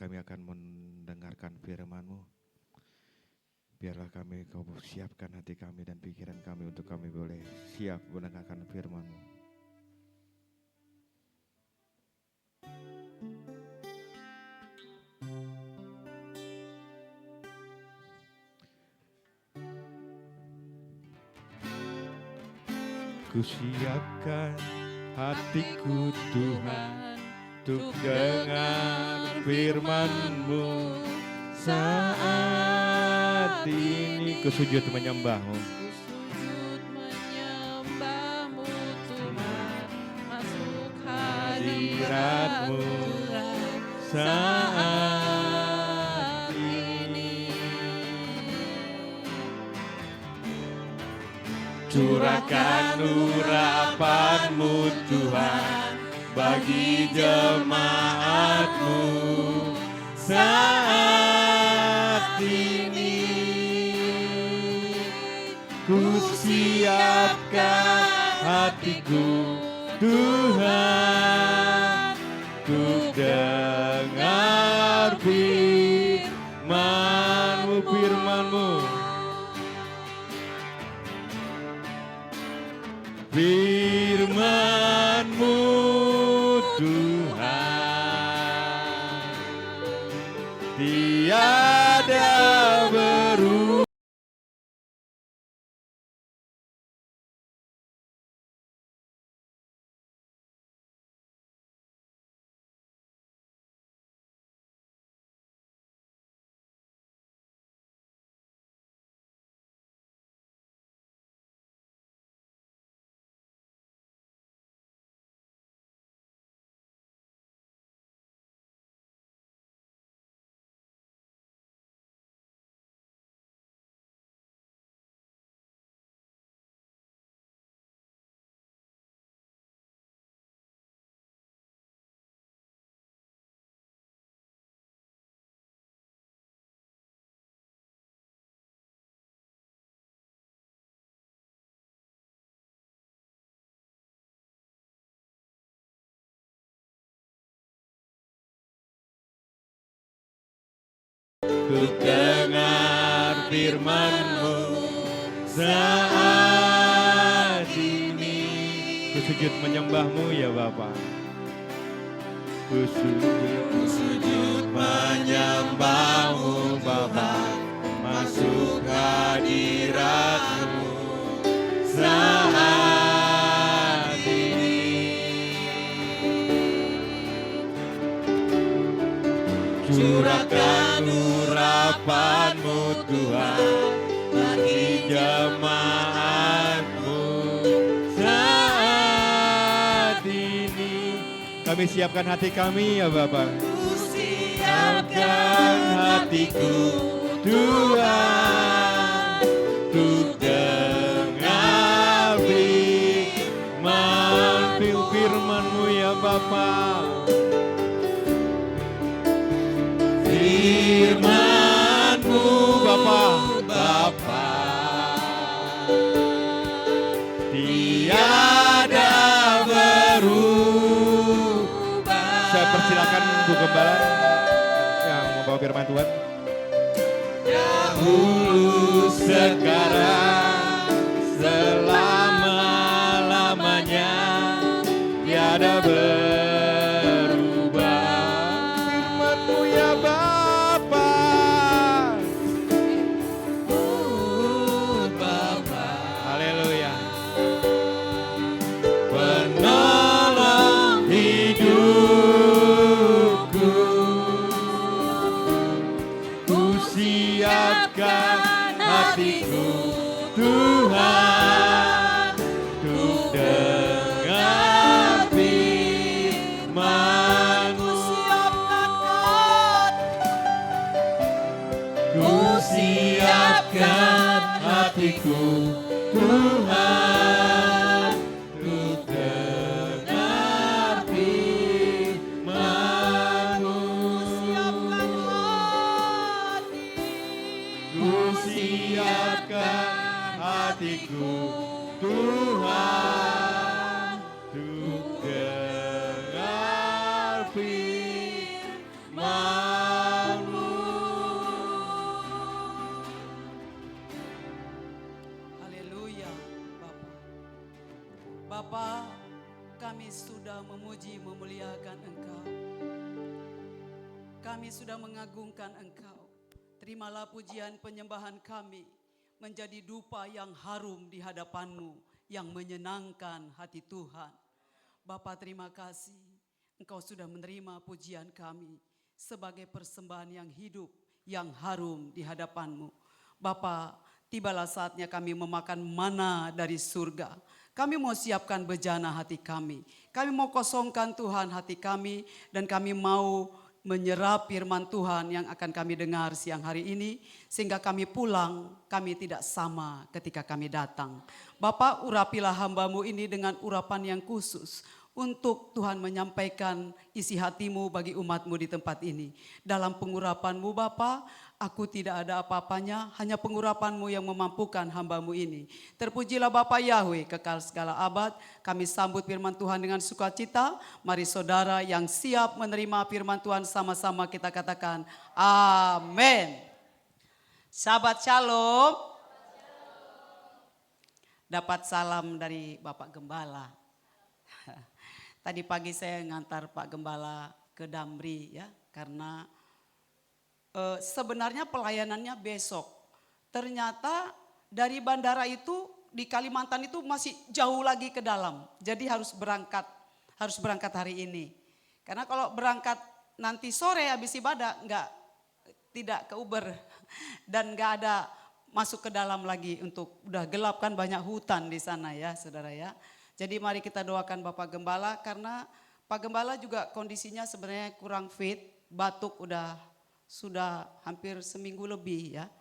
kami akan mendengarkan firman-Mu. Biarlah Kau siapkan hati kami dan pikiran kami untuk kami boleh siap mendengarkan firman-Mu. Ku siapkan hatiku Tuhan untuk dengar firman-Mu. Saat ini ku sujud menyembah-Mu. Ku sujud menyembah-Mu Tuhan, masuk hadirat-Mu saat ini. Curahkan urapan-Mu Tuhan bagi jemaat-Mu saat ini. Ku siapkan hatiku Tuhan untuk dengar firman-Mu, firman-Mu. Firman-Mu Tuhan tiada berubah. Untuk dengar firman-Mu saat ini. Ku sujud menyembah-Mu ya Bapa. Ku sujud menyembah-Mu Bapa, masuk hadirat-Mu saat ini. Curahkan urapan-Mu Tuhan bagi jemaat-Mu saat ini. Kami siapkan hati kami ya Bapak. Ku siapkan hatiku Tuhan untuk dengar firman-Mu ya Bapak. Firman-Mu Bapa, tiada berubah. Saya persilakan Bu Gembala yang membawa firman Tuhan. Dahulu, sekarang, selama-lamanya tiada berubah. Firman-Mu ya Bapa, haleluya. Penolong hidupku, ku siapkan hatiku Tuhan untuk dengar firman-Mu. Ku siapkan hatiku Tuhan untuk dengar firman-Mu. Ku siapkan hatiku Tuhan untuk dengar firman-Mu. kami sudah memuji memuliakan Engkau. Kami sudah mengagungkan Engkau. Terimalah pujian penyembahan kami menjadi dupa yang harum di hadapan-Mu, yang menyenangkan hati Tuhan. Bapa, terima kasih Engkau sudah menerima pujian kami sebagai persembahan yang hidup, yang harum di hadapan-Mu. Bapa, tibalah saatnya kami memakan mana dari surga. Kami mau siapkan bejana hati kami. Kami mau kosongkan Tuhan hati kami, dan kami mau menyerap firman Tuhan yang akan kami dengar siang hari ini, sehingga kami pulang, kami tidak sama ketika kami datang. Bapa, urapilah hamba-Mu ini dengan urapan yang khusus, untuk Tuhan menyampaikan isi hati-Mu bagi umat-Mu di tempat ini. Dalam pengurapan-Mu Bapa, aku tidak ada apa-apanya, hanya pengurapan-Mu yang memampukan hamba-Mu ini. Terpujilah Bapa Yahweh kekal segala abad. Kami sambut firman Tuhan dengan sukacita. Mari saudara yang siap menerima firman Tuhan, sama-sama kita katakan amin. Sahabat Shalom. Dapat salam dari Bapak Gembala. Tadi pagi saya ngantar Pak Gembala ke Damri ya, karena sebenarnya pelayanannya besok. Ternyata dari bandara itu di Kalimantan itu masih jauh lagi ke dalam. Jadi harus berangkat hari ini. Karena kalau berangkat nanti sore habis ibadah tidak ke Uber dan nggak ada masuk ke dalam lagi, untuk udah gelap kan, banyak hutan di sana ya saudara ya. Jadi mari kita doakan Bapak Gembala, karena Pak Gembala juga kondisinya sebenarnya kurang fit, batuk sudah hampir seminggu lebih ya.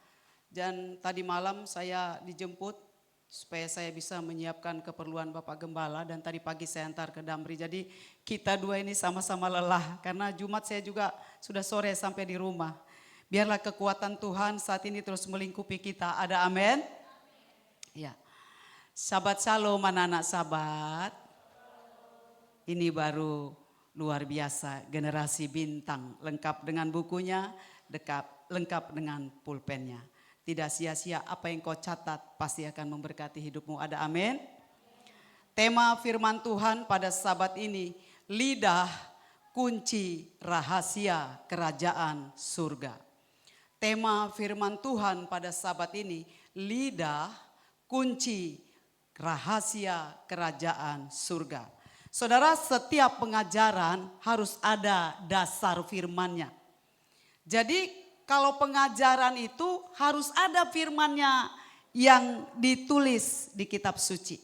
Dan tadi malam saya dijemput supaya saya bisa menyiapkan keperluan Bapak Gembala, dan tadi pagi saya antar ke Damri. Jadi kita dua ini sama-sama lelah, karena Jumat saya juga sudah sore sampai di rumah. Biarlah kekuatan Tuhan saat ini terus melingkupi kita. Ada amin? Ya. Sahabat Shalom, anak-anak sahabat. Ini baru luar biasa, generasi bintang, lengkap dengan bukunya, lengkap dengan pulpennya. Tidak sia-sia apa yang kau catat pasti akan memberkati hidupmu. Ada amin? Tema firman Tuhan pada sahabat ini, lidah kunci rahasia kerajaan surga. Tema firman Tuhan pada sahabat ini, lidah kunci rahasia kerajaan surga. Saudara, setiap pengajaran harus ada dasar firman-Nya. Jadi kalau pengajaran itu harus ada firman-Nya yang ditulis di kitab suci.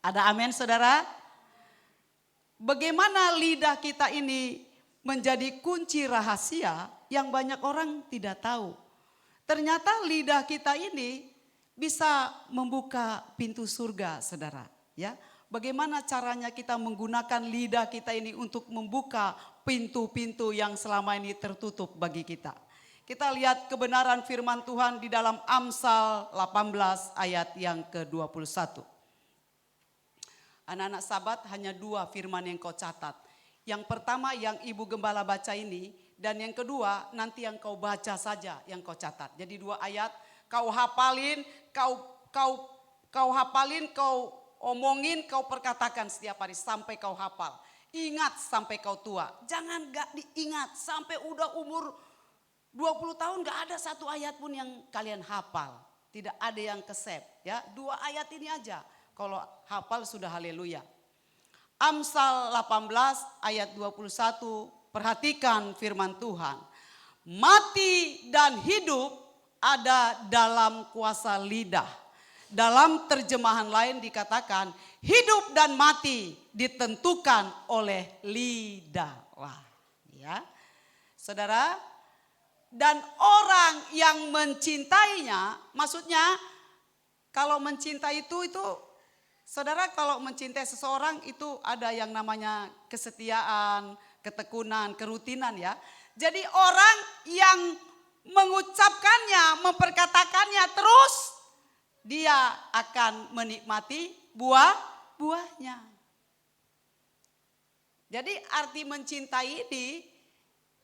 Ada amin saudara? Bagaimana lidah kita ini menjadi kunci rahasia yang banyak orang tidak tahu. Ternyata lidah kita ini bisa membuka pintu surga saudara ya. Bagaimana caranya kita menggunakan lidah kita ini untuk membuka pintu-pintu yang selama ini tertutup bagi kita. Kita lihat kebenaran firman Tuhan di dalam Amsal 18 ayat yang ke-21. Anak-anak sahabat, hanya 2 firman yang kau catat. Yang pertama yang Ibu Gembala baca ini, dan yang kedua nanti yang kau baca saja yang kau catat. Jadi 2 ayat. Kau hafalin, kau hafalin, kau omongin, kau perkatakan setiap hari sampai kau hafal. Ingat sampai kau tua. Jangan gak diingat sampai udah umur 20 tahun gak ada satu ayat pun yang kalian hafal. Tidak ada yang kesep ya. 2 ayat ini aja. Kalau hafal sudah haleluya. Amsal 18 ayat 21, perhatikan firman Tuhan. Mati dan hidup ada dalam kuasa lidah. Dalam terjemahan lain dikatakan hidup dan mati ditentukan oleh lidah. Wah, ya. Saudara, dan orang yang mencintainya, maksudnya kalau mencintai itu saudara, kalau mencintai seseorang itu ada yang namanya kesetiaan, ketekunan, kerutinan ya. Jadi orang yang mengucapkannya, memperkatakannya terus, dia akan menikmati buahnya. Jadi arti mencintai ini,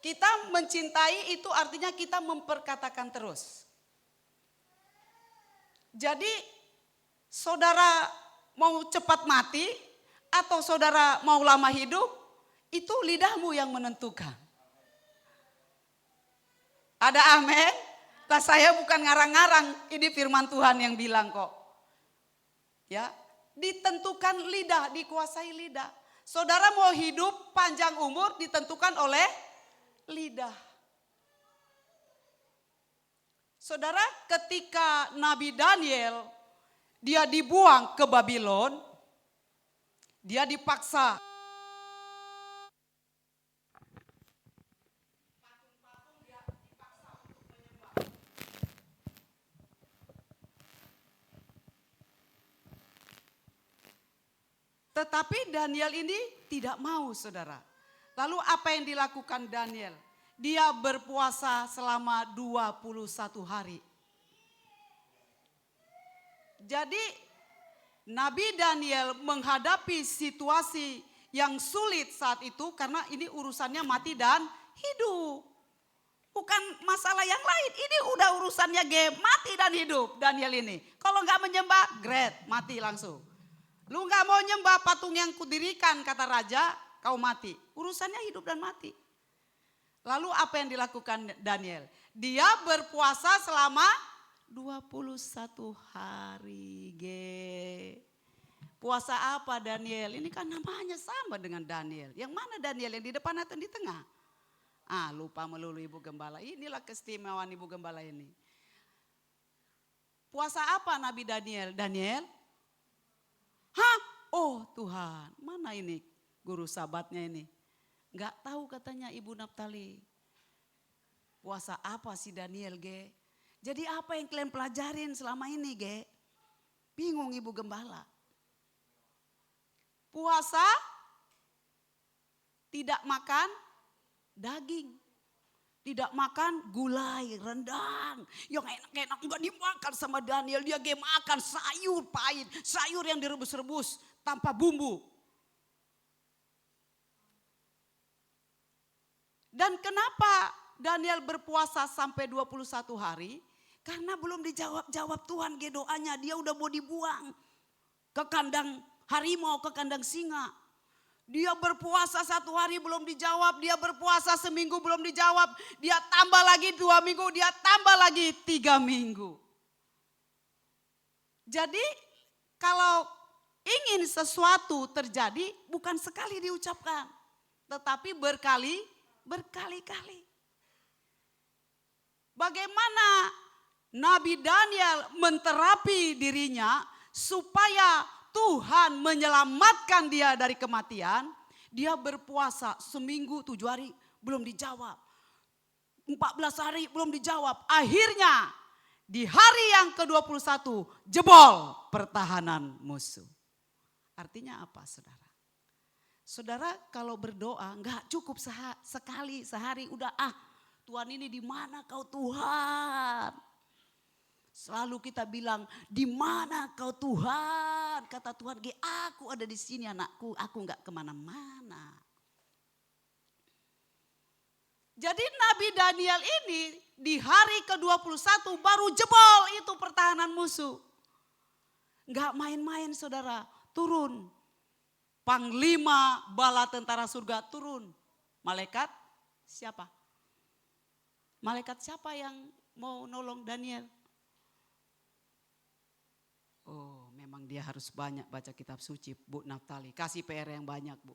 kita mencintai itu artinya kita memperkatakan terus. Jadi saudara mau cepat mati atau saudara mau lama hidup, itu lidahmu yang menentukan. Ada amin? Nah, saya bukan ngarang-ngarang, ini firman Tuhan yang bilang kok. Ya, ditentukan lidah, dikuasai lidah. Saudara mau hidup panjang umur ditentukan oleh lidah. Saudara, ketika Nabi Daniel dia dibuang ke Babylon, dia dipaksa. Tetapi Daniel ini tidak mau, saudara. Lalu apa yang dilakukan Daniel? Dia berpuasa selama 21 hari. Jadi Nabi Daniel menghadapi situasi yang sulit saat itu karena ini urusannya mati dan hidup. Bukan masalah yang lain, ini udah urusannya mati dan hidup Daniel ini. Kalau nggak menyembah, great, mati langsung. Lu nggak mau nyembah patung yang kudirikan, kata raja, kau mati. Urusannya hidup dan mati. Lalu apa yang dilakukan Daniel? Dia berpuasa selama 21 hari. Puasa apa Daniel? Ini kan namanya sama dengan Daniel. Yang mana Daniel? Yang di depan atau di tengah? Lupa melulu Ibu Gembala. Inilah keistimewaan Ibu Gembala ini. Puasa apa Nabi Daniel? Daniel? Oh Tuhan, mana ini guru sahabatnya ini? Enggak tahu katanya Ibu Naftali. Puasa apa si Daniel, Jadi apa yang kalian pelajarin selama ini, Bingung Ibu Gembala. Puasa tidak makan daging. Tidak makan gulai, rendang. Yang enak-enak enggak dimakan sama Daniel. Dia makan sayur pahit. Sayur yang direbus-rebus tanpa bumbu. Dan kenapa Daniel berpuasa sampai 21 hari? Karena belum dijawab-jawab Tuhan doanya. Dia udah mau dibuang ke kandang harimau, ke kandang singa. Dia berpuasa 1 hari belum dijawab. Dia berpuasa seminggu belum dijawab. Dia tambah lagi 2 minggu. Dia tambah lagi 3 minggu. Jadi kalau ingin sesuatu terjadi bukan sekali diucapkan. Tetapi berkali-kali. Bagaimana Nabi Daniel menterapi dirinya supaya Tuhan menyelamatkan dia dari kematian. Dia berpuasa seminggu 7 hari belum dijawab. 14 hari belum dijawab. Akhirnya di hari yang ke-21 jebol pertahanan musuh. Artinya apa saudara? Saudara kalau berdoa enggak cukup sekali sehari udah Tuhan ini di mana kau Tuhan? Selalu kita bilang, di mana kau Tuhan? Kata Tuhan, aku ada di sini anakku, aku enggak kemana-mana. Jadi Nabi Daniel ini di hari ke-21 baru jebol itu pertahanan musuh. Enggak main-main saudara, turun. Panglima bala tentara surga turun. Malaikat siapa? Malaikat siapa yang mau nolong Daniel? Oh, memang dia harus banyak baca kitab suci, Bu Naftali. Kasih PR yang banyak, Bu.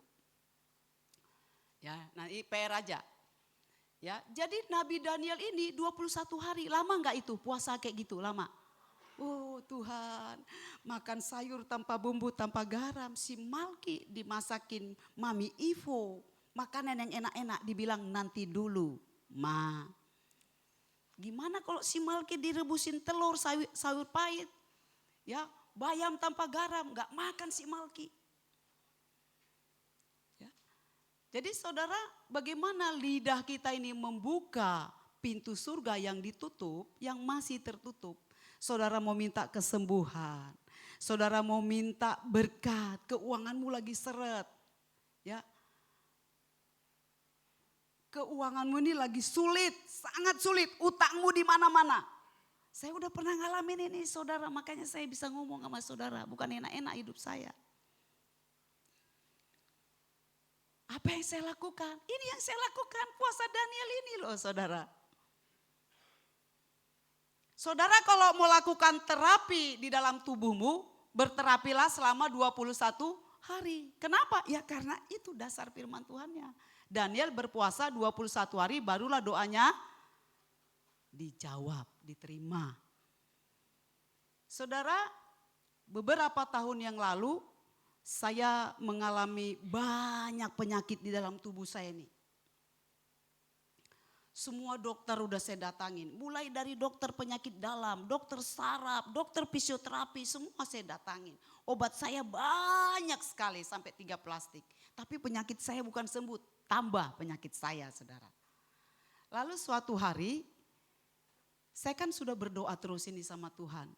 Ya, nanti PR aja. Ya, jadi Nabi Daniel ini 21 hari, lama enggak itu puasa kayak gitu, lama? Oh Tuhan, makan sayur tanpa bumbu, tanpa garam. Si Malki dimasakin Mami Ivo, makanan yang enak-enak, dibilang nanti dulu, Ma. Gimana kalau si Malki direbusin telur, sayur pahit? Ya, bayam tanpa garam, nggak makan si Malki. Ya. Jadi saudara, bagaimana lidah kita ini membuka pintu surga yang ditutup, yang masih tertutup. Saudara mau minta kesembuhan, saudara mau minta berkat, keuanganmu lagi seret. Ya. Keuanganmu ini lagi sulit, sangat sulit, utangmu di mana-mana. Saya udah pernah ngalamin ini saudara, makanya saya bisa ngomong sama saudara, bukan enak-enak hidup saya. Apa yang saya lakukan? Ini yang saya lakukan, puasa Daniel ini loh saudara. Saudara kalau mau lakukan terapi di dalam tubuhmu, berterapilah selama 21 hari. Kenapa? Ya karena itu dasar firman Tuhannya. Daniel berpuasa 21 hari barulah doanya dijawab, diterima. Saudara, beberapa tahun yang lalu saya mengalami banyak penyakit di dalam tubuh saya ini. Semua dokter udah saya datangin, mulai dari dokter penyakit dalam, dokter saraf, dokter fisioterapi, semua saya datangin. Obat saya banyak sekali sampai 3 plastik. Tapi penyakit saya bukan sembuh, tambah penyakit saya saudara. Lalu suatu hari, saya kan sudah berdoa terus ini sama Tuhan.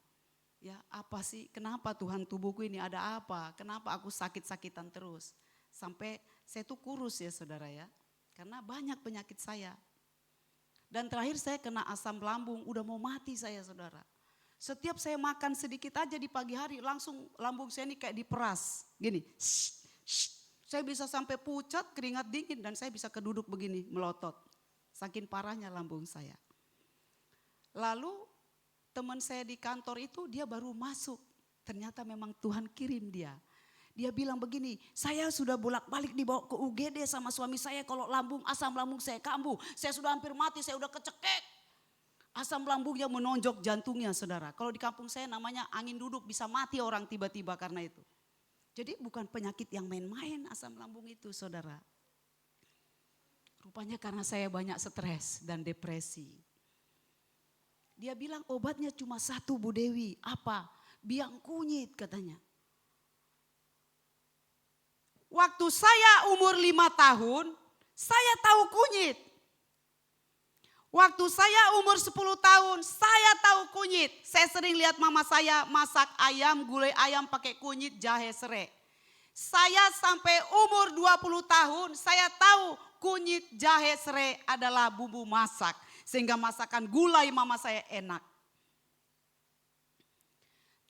Ya apa sih, kenapa Tuhan tubuhku ini ada apa? Kenapa aku sakit-sakitan terus? Sampai saya tuh kurus ya saudara ya. Karena banyak penyakit saya. Dan terakhir saya kena asam lambung, udah mau mati saya saudara. Setiap saya makan sedikit aja di pagi hari langsung lambung saya ini kayak diperas. Gini, saya bisa sampai pucat, keringat dingin dan saya bisa keduduk begini melotot. Saking parahnya lambung saya. Lalu teman saya di kantor itu dia baru masuk. Ternyata memang Tuhan kirim dia. Dia bilang begini, saya sudah bolak-balik dibawa ke UGD sama suami saya kalau asam lambung saya kambuh. Saya sudah hampir mati, saya udah kecekek. Asam lambungnya menonjok jantungnya saudara. Kalau di kampung saya namanya angin duduk, bisa mati orang tiba-tiba karena itu. Jadi bukan penyakit yang main-main asam lambung itu saudara. Rupanya karena saya banyak stres dan depresi. Dia bilang obatnya cuma satu Bu Dewi, apa? Biang kunyit katanya. Waktu saya umur 5 tahun, saya tahu kunyit. Waktu saya umur 10 tahun, saya tahu kunyit. Saya sering lihat mama saya masak ayam, gulai ayam pakai kunyit, jahe, serai. Saya sampai umur 20 tahun, saya tahu kunyit, jahe, serai adalah bumbu masak. Sehingga masakan gulai mama saya enak.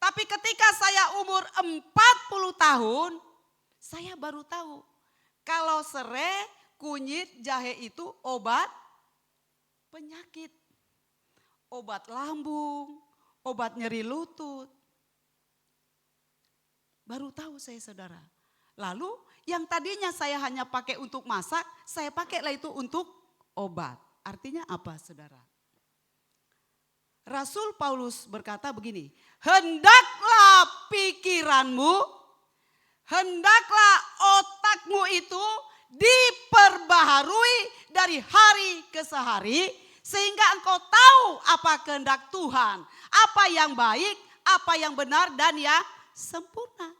Tapi ketika saya umur 40 tahun, saya baru tahu kalau serai, kunyit, jahe itu obat penyakit. Obat lambung, obat nyeri lutut. Baru tahu saya saudara. Lalu yang tadinya saya hanya pakai untuk masak, saya pakailah itu untuk obat. Artinya apa saudara? Rasul Paulus berkata begini, hendaklah pikiranmu, hendaklah otakmu itu diperbaharui dari hari ke hari, sehingga engkau tahu apa kehendak Tuhan, apa yang baik, apa yang benar dan yang sempurna.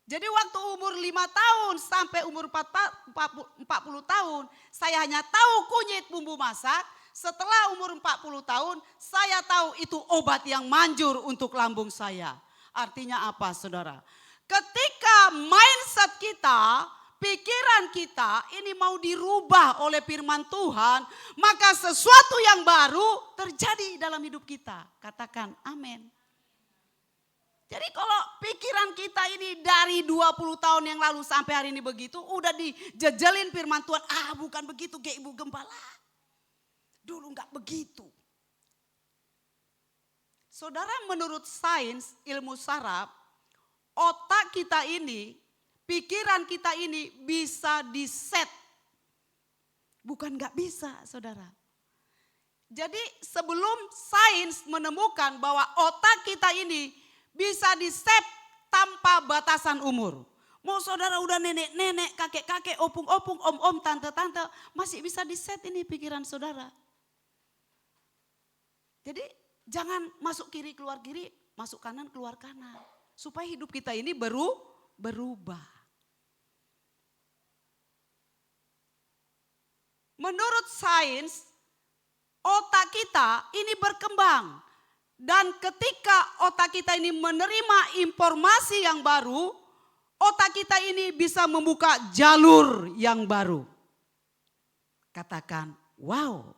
Jadi waktu umur 5 tahun sampai umur 40 tahun, saya hanya tahu kunyit bumbu masak. Setelah umur 40 tahun, saya tahu itu obat yang manjur untuk lambung saya. Artinya apa saudara? Ketika mindset kita, pikiran kita ini mau dirubah oleh firman Tuhan, maka sesuatu yang baru terjadi dalam hidup kita. Katakan amin. Jadi kalau pikiran kita ini dari 20 tahun yang lalu sampai hari ini begitu, udah dijejelin firman Tuhan, bukan begitu kayak Ibu Gembala. Dulu enggak begitu. Saudara, menurut sains ilmu saraf, otak kita ini, pikiran kita ini bisa diset. Bukan enggak bisa saudara. Jadi sebelum sains menemukan bahwa otak kita ini bisa diset tanpa batasan umur. Mau saudara udah nenek-nenek, kakek-kakek, opung-opung, om-om, tante-tante, masih bisa diset ini pikiran saudara. Jadi jangan masuk kiri keluar kiri, masuk kanan keluar kanan. Supaya hidup kita ini berubah. Menurut sains, otak kita ini berkembang. Dan ketika otak kita ini menerima informasi yang baru, otak kita ini bisa membuka jalur yang baru. Katakan, wow.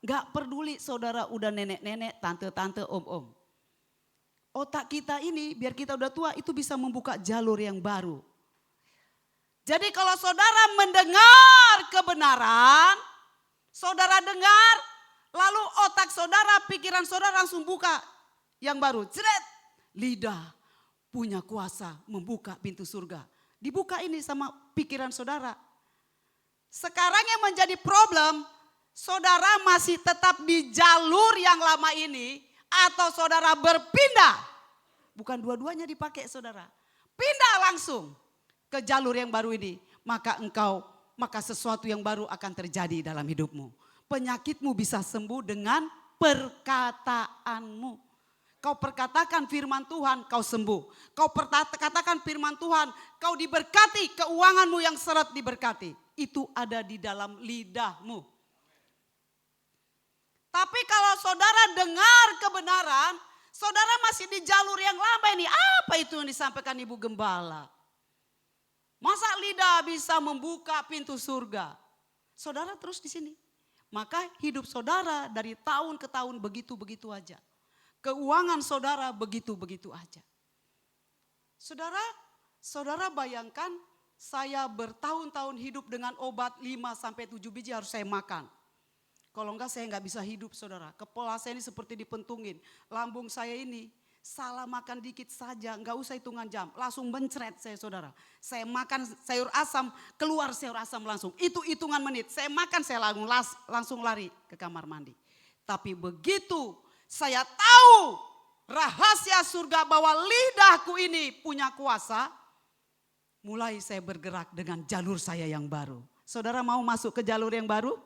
Gak peduli saudara udah nenek-nenek, tante-tante, om-om. Otak kita ini biar kita udah tua itu bisa membuka jalur yang baru. Jadi kalau saudara mendengar kebenaran, saudara dengar, lalu otak saudara, pikiran saudara langsung buka yang baru. Jeret, lidah punya kuasa membuka pintu surga. Dibuka ini sama pikiran saudara. Sekarang yang menjadi problem, saudara masih tetap di jalur yang lama ini atau saudara berpindah. Bukan dua-duanya dipakai saudara. Pindah langsung ke jalur yang baru ini. Maka sesuatu yang baru akan terjadi dalam hidupmu. Penyakitmu bisa sembuh dengan perkataanmu. Kau perkatakan firman Tuhan, kau sembuh. Kau katakan firman Tuhan, kau diberkati, keuanganmu yang seret diberkati. Itu ada di dalam lidahmu. Tapi kalau saudara dengar kebenaran, saudara masih di jalur yang lama ini. Apa itu yang disampaikan Ibu Gembala? Masa lidah bisa membuka pintu surga? Saudara terus di sini. Maka hidup saudara dari tahun ke tahun begitu-begitu aja. Keuangan saudara begitu-begitu aja. Saudara bayangkan saya bertahun-tahun hidup dengan obat 5-7 biji harus saya makan. Kalau enggak saya enggak bisa hidup saudara. Kepala saya ini seperti dipentungin. Lambung saya ini salah makan dikit saja, enggak usah hitungan jam. Langsung mencret saya saudara. Saya makan sayur asam, keluar sayur asam langsung. Itu hitungan menit. Saya makan saya langsung lari ke kamar mandi. Tapi begitu saya tahu rahasia surga bahwa lidahku ini punya kuasa. Mulai saya bergerak dengan jalur saya yang baru. Saudara mau masuk ke jalur yang baru?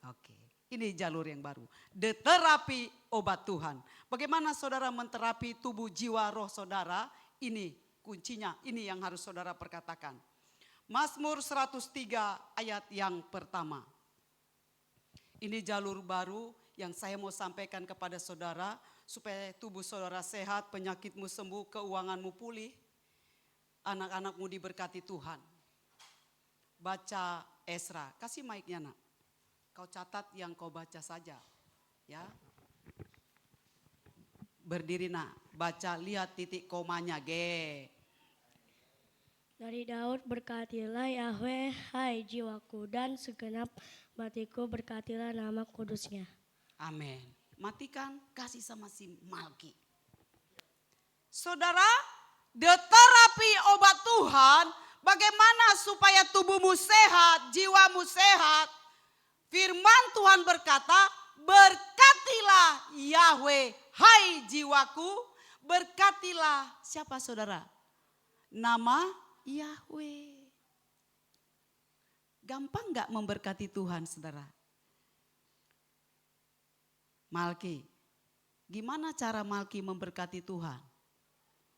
Oke, ini jalur yang baru. The terapi obat Tuhan. Bagaimana saudara menterapi tubuh, jiwa, roh saudara? Ini kuncinya, ini yang harus saudara perkatakan. Mazmur 103 ayat yang pertama. Ini jalur baru yang saya mau sampaikan kepada saudara. Supaya tubuh saudara sehat, penyakitmu sembuh, keuanganmu pulih. Anak-anakmu diberkati Tuhan. Baca Esra, kasih mic-nya nak. Kau catat yang kau baca saja. Ya. Berdiri nak, baca lihat titik komanya G. Dari Daud, berkatilah Yahweh, hai jiwaku, dan segenap batiku berkatilah nama kudusnya. Amin. Matikan, kasih sama si Malki. Saudara, the terapi obat Tuhan, bagaimana supaya tubuhmu sehat, jiwamu sehat. Firman Tuhan berkata, berkatilah Yahweh, hai jiwaku, berkatilah siapa saudara? Nama Yahweh. Gampang gak memberkati Tuhan saudara? Malki, gimana cara Malki memberkati Tuhan?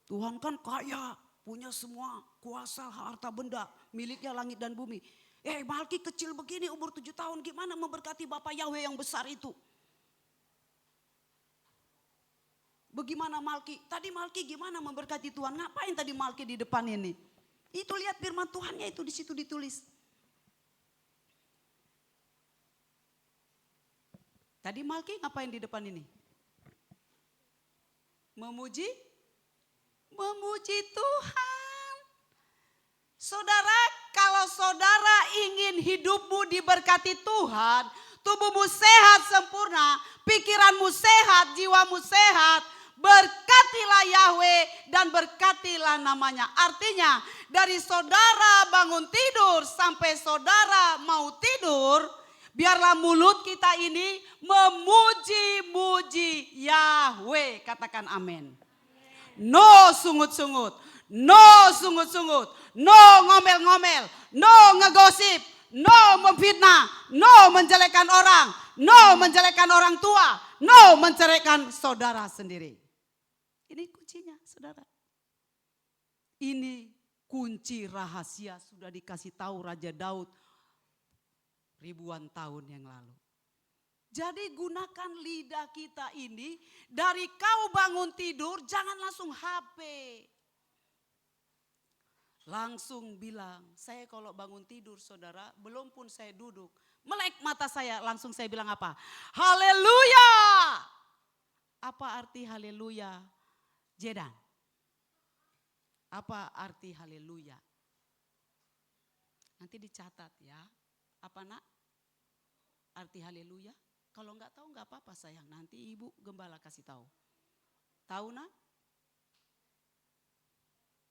Tuhan kan kaya, punya semua kuasa, harta benda, miliknya langit dan bumi. Malki kecil begini umur 7 tahun, gimana memberkati Bapak Yahweh yang besar itu? Bagaimana Malki? Tadi Malki gimana memberkati Tuhan? Ngapain tadi Malki di depan ini? Itu lihat firman Tuhannya itu di situ ditulis. Tadi Malki ngapain di depan ini? Memuji Tuhan. Saudara, kalau saudara ingin hidupmu diberkati Tuhan, tubuhmu sehat sempurna, pikiranmu sehat, jiwamu sehat, berkatilah Yahweh dan berkatilah namanya. Artinya dari saudara bangun tidur sampai saudara mau tidur, biarlah mulut kita ini memuji-muji Yahweh. Katakan amin. No sungut-sungut, no sungut-sungut, no ngomel-ngomel, no ngegosip, no memfitnah, no menjelekkan orang, no menjelekkan orang tua, no menceraikan saudara sendiri. Ini kuncinya saudara. Ini kunci rahasia sudah dikasih tahu Raja Daud ribuan tahun yang lalu. Jadi gunakan lidah kita ini, dari kau bangun tidur jangan langsung HP. Langsung bilang, saya kalau bangun tidur saudara, belum pun saya duduk, melek mata saya langsung saya bilang apa? Haleluya. Apa arti haleluya? Jedan. Apa arti haleluya? Nanti dicatat ya. Apa nak? Arti haleluya? Kalau enggak tahu enggak apa-apa sayang. Nanti ibu gembala kasih tahu. Tahu nak?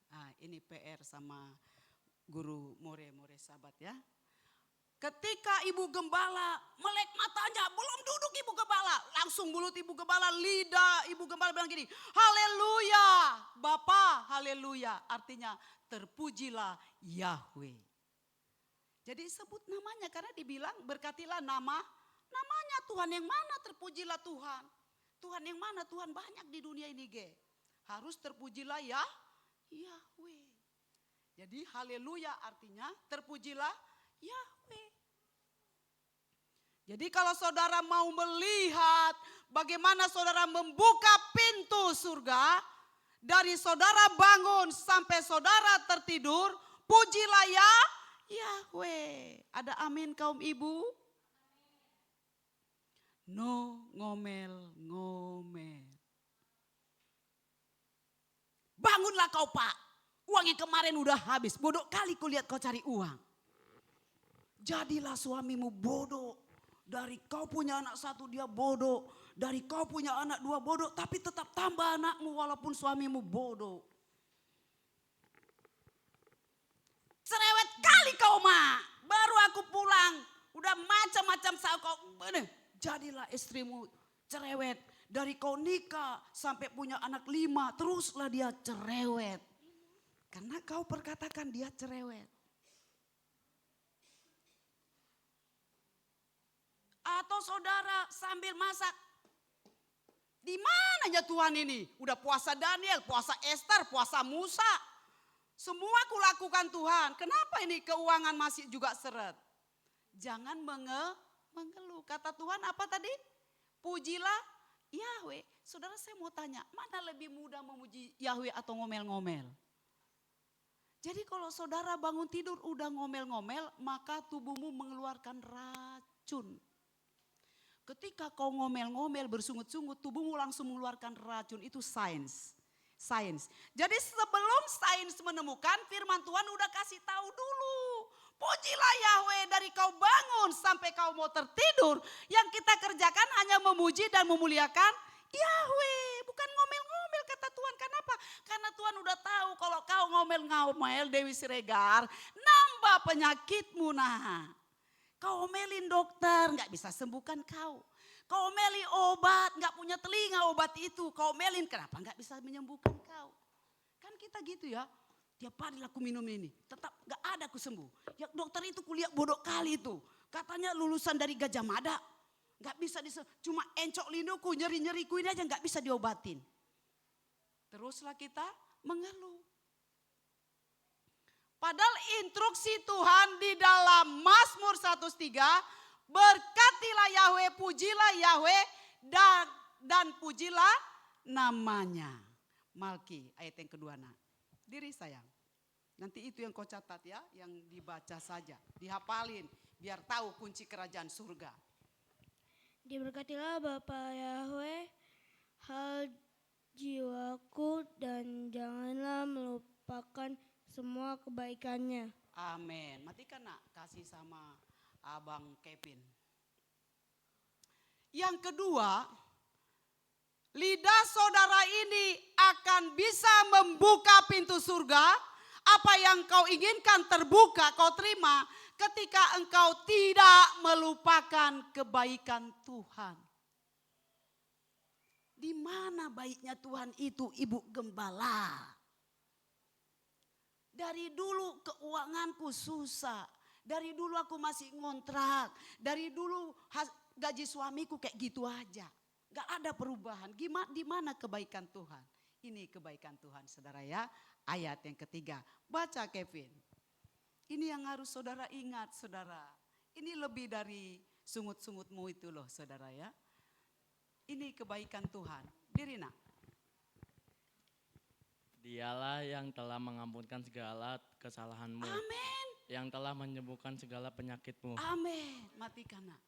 Ah, ini PR sama guru more sahabat ya. Ketika ibu gembala melek matanya, belum duduk ibu gembala, langsung mulut ibu gembala, lidah ibu gembala bilang gini, haleluya, Bapa, haleluya. Artinya terpujilah Yahweh. Jadi sebut namanya karena dibilang berkatilah namanya Tuhan yang mana, terpujilah Tuhan. Tuhan yang mana? Tuhan banyak di dunia ini, ge. Harus terpujilah Yahweh. Jadi haleluya artinya terpujilah Yahweh. Jadi kalau saudara mau melihat bagaimana saudara membuka pintu surga, dari saudara bangun sampai saudara tertidur, pujilah Yahweh. Ada amin kaum ibu? No ngomel-ngomel. Bangunlah kau Pak, uang yang kemarin udah habis, bodoh kali kau lihat kau cari uang. Jadilah suamimu bodoh. Dari kau punya anak satu dia bodoh. Dari kau punya anak dua bodoh. Tapi tetap tambah anakmu walaupun suamimu bodoh. Cerewet kali kau mak. Baru aku pulang. Udah macam-macam soal kau. Jadilah istrimu cerewet. Dari kau nikah sampai punya anak 5. Teruslah dia cerewet. Karena kau perkatakan dia cerewet. Atau saudara sambil masak. Di mana ya Tuhan ini? Udah puasa Daniel, puasa Esther, puasa Musa. Semua kulakukan Tuhan. Kenapa ini keuangan masih juga seret? Jangan mengeluh. Kata Tuhan apa tadi? Pujilah Yahweh. Saudara saya mau tanya, mana lebih mudah memuji Yahweh atau ngomel-ngomel? Jadi kalau saudara bangun tidur udah ngomel-ngomel, maka tubuhmu mengeluarkan racun. Ketika kau ngomel-ngomel bersungut-sungut, tubuhmu langsung mengeluarkan racun. Itu sains. Jadi sebelum sains menemukan, firman Tuhan udah kasih tahu dulu. Pujilah Yahweh dari kau bangun sampai kau mau tertidur. Yang kita kerjakan hanya memuji dan memuliakan Yahweh. Bukan ngomel-ngomel kata Tuhan. Kenapa? Karena Tuhan udah tahu kalau kau ngomel-ngomel Dewi Siregar, nambah penyakitmu nah. Kau omelin dokter, gak bisa sembuhkan kau. Kau omelin obat, gak punya telinga obat itu. Kau omelin, kenapa gak bisa menyembuhkan kau? Kan kita gitu ya, tiap hari aku minum ini, tetap gak ada aku sembuh. Ya dokter itu kuliah bodoh kali itu. Katanya lulusan dari Gajah Mada, gak bisa cuma encok lindoku, nyeri-nyeriku ini aja gak bisa diobatin. Teruslah kita mengeluh. Padahal instruksi Tuhan di dalam Mazmur 103, berkatilah Yahweh, pujilah Yahweh dan pujilah namanya. Malki ayat yang kedua nak. Diri sayang. Nanti itu yang kau catat ya, yang dibaca saja, dihafalin biar tahu kunci kerajaan surga. Diberkatilah Bapa Yahweh, hal jiwaku dan janganlah melupakan semua kebaikannya. Amin. Matikan nak, kasih sama Abang Kevin. Yang kedua, lidah saudara ini akan bisa membuka pintu surga. Apa yang kau inginkan terbuka, kau terima ketika engkau tidak melupakan kebaikan Tuhan. Di mana baiknya Tuhan itu, Ibu Gembala? Dari dulu keuanganku susah. Dari dulu aku masih ngontrak. Dari dulu gaji suamiku kayak gitu aja. Gak ada perubahan. Di mana kebaikan Tuhan? Ini kebaikan Tuhan saudara ya. Ayat yang ketiga. Baca Kevin. Ini yang harus saudara ingat saudara. Ini lebih dari sungut-sungutmu itu loh saudara ya. Ini kebaikan Tuhan. Dirina. Dialah yang telah mengampunkan segala kesalahanmu. Amin. Yang telah menyembuhkan segala penyakitmu. Amin. Matikan nak.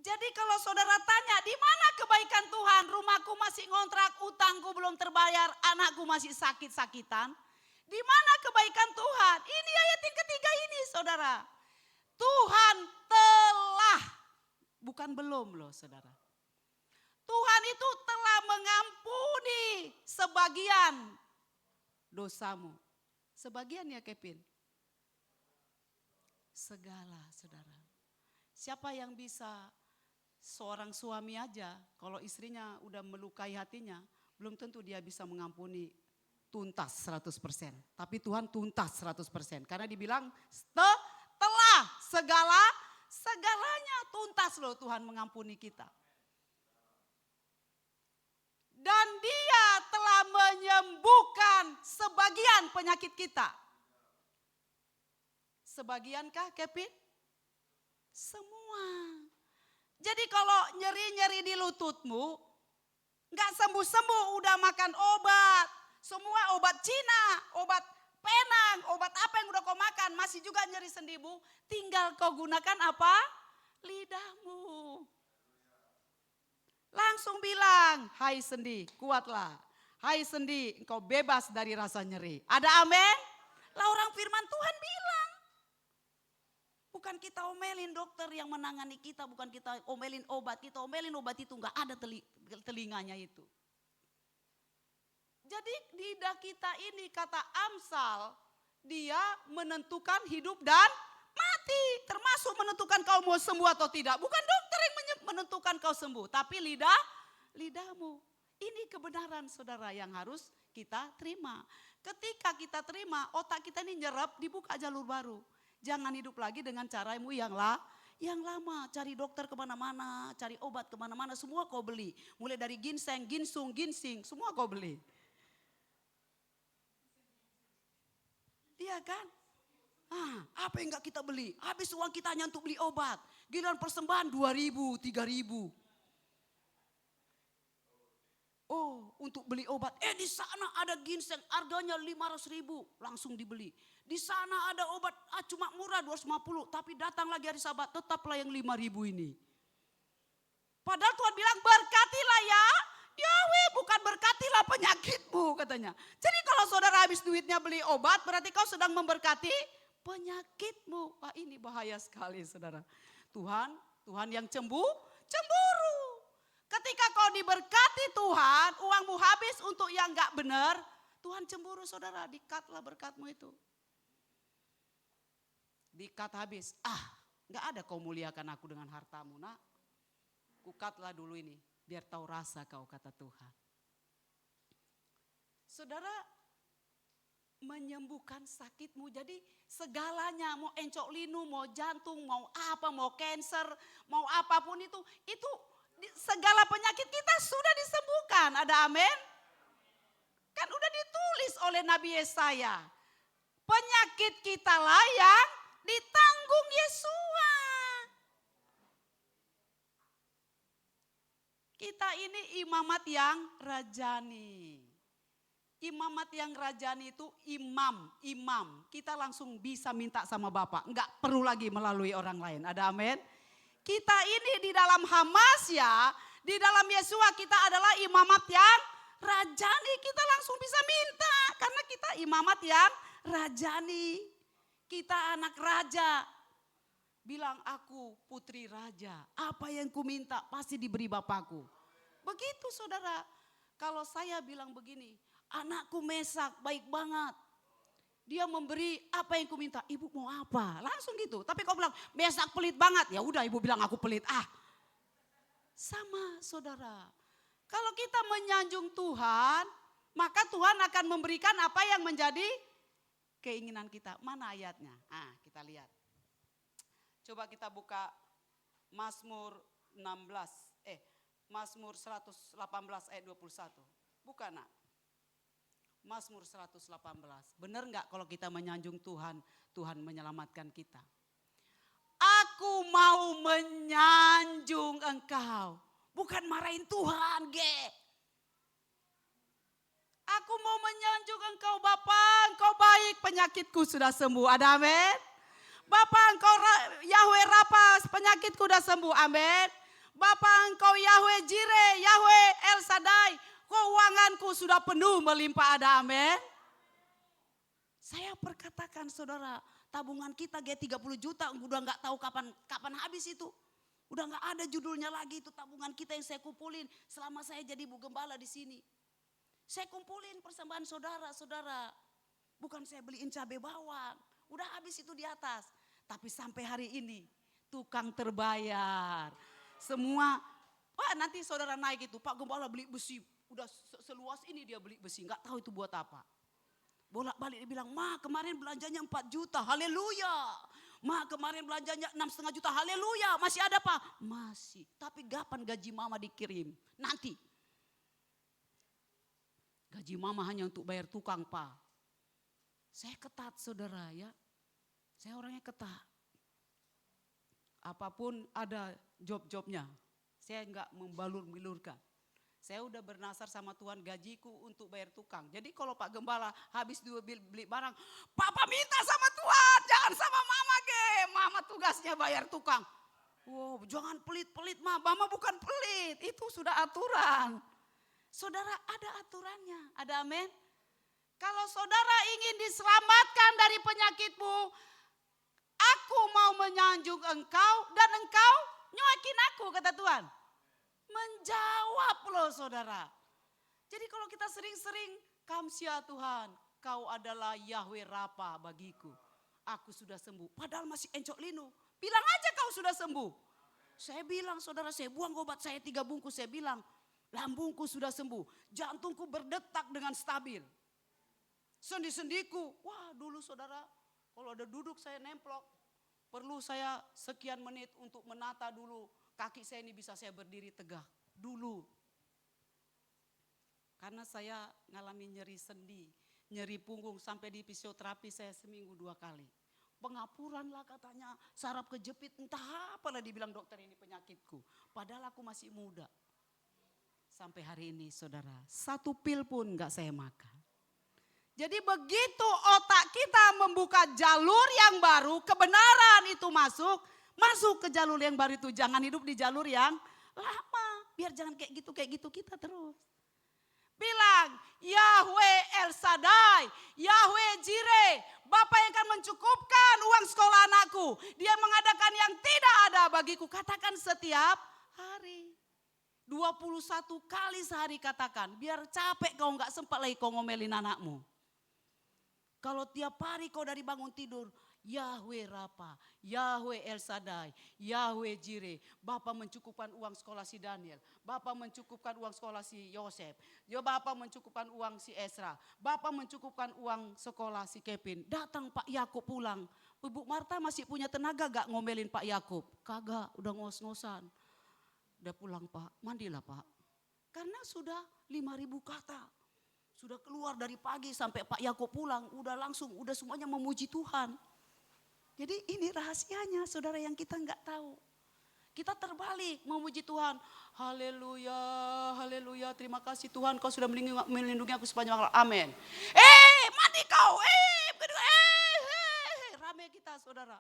Jadi kalau saudara tanya di mana kebaikan Tuhan, rumahku masih ngontrak, utangku belum terbayar, anakku masih sakit-sakitan. Di mana kebaikan Tuhan? Ini ayat yang ketiga ini, saudara. Tuhan telah, bukan belum loh saudara. Tuhan itu telah mengampuni sebagian dosamu. Sebagian ya Kevin? Segala saudara. Siapa yang bisa, seorang suami aja kalau istrinya udah melukai hatinya, belum tentu dia bisa mengampuni tuntas 100%. Tapi Tuhan tuntas 100%. Karena dibilang telah segalanya tuntas loh Tuhan mengampuni kita. Dan dia telah menyembuhkan sebagian penyakit kita. Sebagiankah Kevin? Semua. Jadi kalau nyeri-nyeri di lututmu, gak sembuh-sembuh, udah makan obat. Semua obat Cina, obat penang, obat apa yang udah kau makan, masih juga nyeri sendimu. Tinggal kau gunakan apa? Lidahmu. Langsung bilang, hai sendi, kuatlah. Hai sendi, engkau bebas dari rasa nyeri. Ada amin? Lah orang firman Tuhan bilang. Bukan kita omelin dokter yang menangani kita, bukan kita omelin obat, kita omelin obat itu enggak ada telinganya itu. Jadi lidah kita ini kata Amsal, dia menentukan hidup dan mati. Termasuk menentukan kau mau sembuh atau tidak. Bukan dokter yang menentukan kau sembuh, tapi lidahmu. Ini kebenaran saudara yang harus kita terima. Ketika kita terima, otak kita ini nyerap, dibuka jalur baru. Jangan hidup lagi dengan caramu yang lama. Cari dokter kemana-mana, cari obat kemana-mana, semua kau beli. Mulai dari ginseng, ginsung, ginsing, semua kau beli. Iya kan? Apa yang gak kita beli? Habis uang kita hanya untuk beli obat. Giliran persembahan 2.000, 3.000. Oh, untuk beli obat. Di sana ada ginseng, harganya 500.000, langsung dibeli. Di sana ada obat, cuma murah 250, tapi datang lagi hari Sabat, tetaplah yang 5.000 ini. Padahal Tuhan bilang berkatilah ya Yahweh, bukan berkatilah penyakitmu katanya. Jadi kalau saudara habis duitnya beli obat, berarti kau sedang memberkati penyakitmu. Wah ini bahaya sekali saudara. Tuhan yang cemburu. Ketika kau diberkati Tuhan, uangmu habis untuk yang gak benar, Tuhan cemburu saudara, di-cut-lah berkatmu itu. Di-cut habis, gak ada kau muliakan aku dengan hartamu nak. Ku-cut-lah dulu ini, biar tahu rasa kau kata Tuhan. Saudara, menyembuhkan sakitmu, jadi segalanya, mau encok linu, mau jantung, mau apa, mau cancer, mau apapun itu segala penyakit kita sudah disembuhkan. Ada amin? Kan udah ditulis oleh Nabi Yesaya. Penyakit kita lah yang ditanggung Yesua. Kita ini imamat yang rajani. Imamat yang rajani itu imam. Kita langsung bisa minta sama Bapak. Enggak perlu lagi melalui orang lain. Ada amin? Kita ini di dalam Hamasya, di dalam Yesua kita adalah imamat yang rajani. Kita langsung bisa minta karena kita imamat yang rajani. Kita anak raja. Bilang aku putri raja. Apa yang ku minta pasti diberi Bapakku. Begitu saudara. Kalau saya bilang begini, anakku Mesak baik banget. Dia memberi apa yang ku minta, ibu mau apa? Langsung gitu. Tapi kau bilang, Mesak pelit banget. Ya udah ibu bilang aku pelit. Sama saudara. Kalau kita menyanjung Tuhan, maka Tuhan akan memberikan apa yang menjadi keinginan kita. Mana ayatnya? Kita lihat. Coba kita buka Mazmur 118 ayat 21. Buka nak. Mazmur 118. Benar enggak kalau kita menyanjung Tuhan, Tuhan menyelamatkan kita? Aku mau menyanjung engkau. Bukan marahin Tuhan, Aku mau menyanjung engkau Bapa, engkau baik, penyakitku sudah sembuh. Ada amin? Bapa engkau Yahweh Rafa, penyakitku sudah sembuh. Amin. Bapa engkau Yahweh Jireh, Yahweh El Shaddai, keuanganku sudah penuh melimpah. Ada amin. Saya perkatakan saudara, tabungan kita G30 juta udah nggak tahu kapan habis itu. Udah nggak ada judulnya lagi itu tabungan kita yang saya kumpulin selama saya jadi Bu Gembala di sini. Saya kumpulin persembahan saudara-saudara. Bukan saya beliin cabai bawang. Udah habis itu di atas. Tapi sampai hari ini tukang terbayar. Semua, wah nanti saudara naik itu, Pak Gembala beli besi. Udah seluas ini dia beli besi, nggak tahu itu buat apa. Bolak-balik dia bilang, Ma kemarin belanjanya 4 juta, haleluya. Ma kemarin belanjanya 6,5 juta, haleluya. Masih ada Pak? Masih, tapi kapan gaji mama dikirim? Nanti. Gaji mama hanya untuk bayar tukang Pak. Saya ketat saudara ya, saya orangnya ketat. Apapun ada job-jobnya, saya enggak membalur-bilurkan. Saya udah bernasar sama Tuhan gajiku untuk bayar tukang. Jadi kalau Pak Gembala habis beli barang, Papa minta sama Tuhan, jangan sama Mama ge. Mama tugasnya bayar tukang. Wow, jangan pelit-pelit Mama bukan pelit, itu sudah aturan. Saudara ada aturannya, ada amin. Kalau saudara ingin diselamatkan dari penyakitmu, aku mau menyanjung engkau dan engkau nyuekin aku kata Tuhan. Menjawab loh saudara. Jadi kalau kita sering-sering, kamsia Tuhan, kau adalah Yahweh Rapa bagiku. Aku sudah sembuh, padahal masih encok linu. Bilang aja kau sudah sembuh. Saya bilang saudara, saya buang obat saya 3 bungkus, saya bilang lambungku sudah sembuh. Jantungku berdetak dengan stabil. Sendi-sendiku, wah dulu saudara, kalau ada duduk saya nemplok. Perlu saya sekian menit untuk menata dulu. Kaki saya ini bisa saya berdiri tegak dulu. Karena saya ngalami nyeri sendi, nyeri punggung sampai di fisioterapi saya seminggu 2 kali. Pengapuran lah katanya, saraf kejepit, entah apalah dibilang dokter ini penyakitku. Padahal aku masih muda. Sampai hari ini saudara, 1 pil pun gak saya makan. Jadi begitu otak kita membuka jalur yang baru, kebenaran itu masuk ke jalur yang baru itu. Jangan hidup di jalur yang lama. Biar jangan kayak gitu kita terus. Bilang, Yahweh El Shaddai, Yahweh Jireh, Bapa yang akan mencukupkan uang sekolah anakku. Dia mengadakan yang tidak ada bagiku. Katakan setiap hari. 21 kali sehari katakan. Biar capek kau gak sempat lagi kau ngomelin anakmu. Kalau tiap hari kau dari bangun tidur, Yahweh Rapa, Yahweh El Shaddai, Yahweh Jireh. Bapa mencukupkan uang sekolah si Daniel. Bapa mencukupkan uang sekolah si Yosef. Bapa mencukupkan uang si Esra. Bapa mencukupkan uang sekolah si Kevin. Datang Pak Yakub pulang. Ibu Marta masih punya tenaga gak ngomelin Pak Yakub? Kagak, udah ngos-ngosan. Udah pulang Pak, mandilah Pak. Karena sudah 5.000 kata. Sudah keluar dari pagi sampai Pak Yakub pulang, udah semuanya memuji Tuhan. Jadi ini rahasianya saudara yang kita enggak tahu. Kita terbalik memuji Tuhan. Haleluya, haleluya, terima kasih Tuhan kau sudah melindungi aku sepanjang malam. Amin. Mandi kau, rame kita saudara.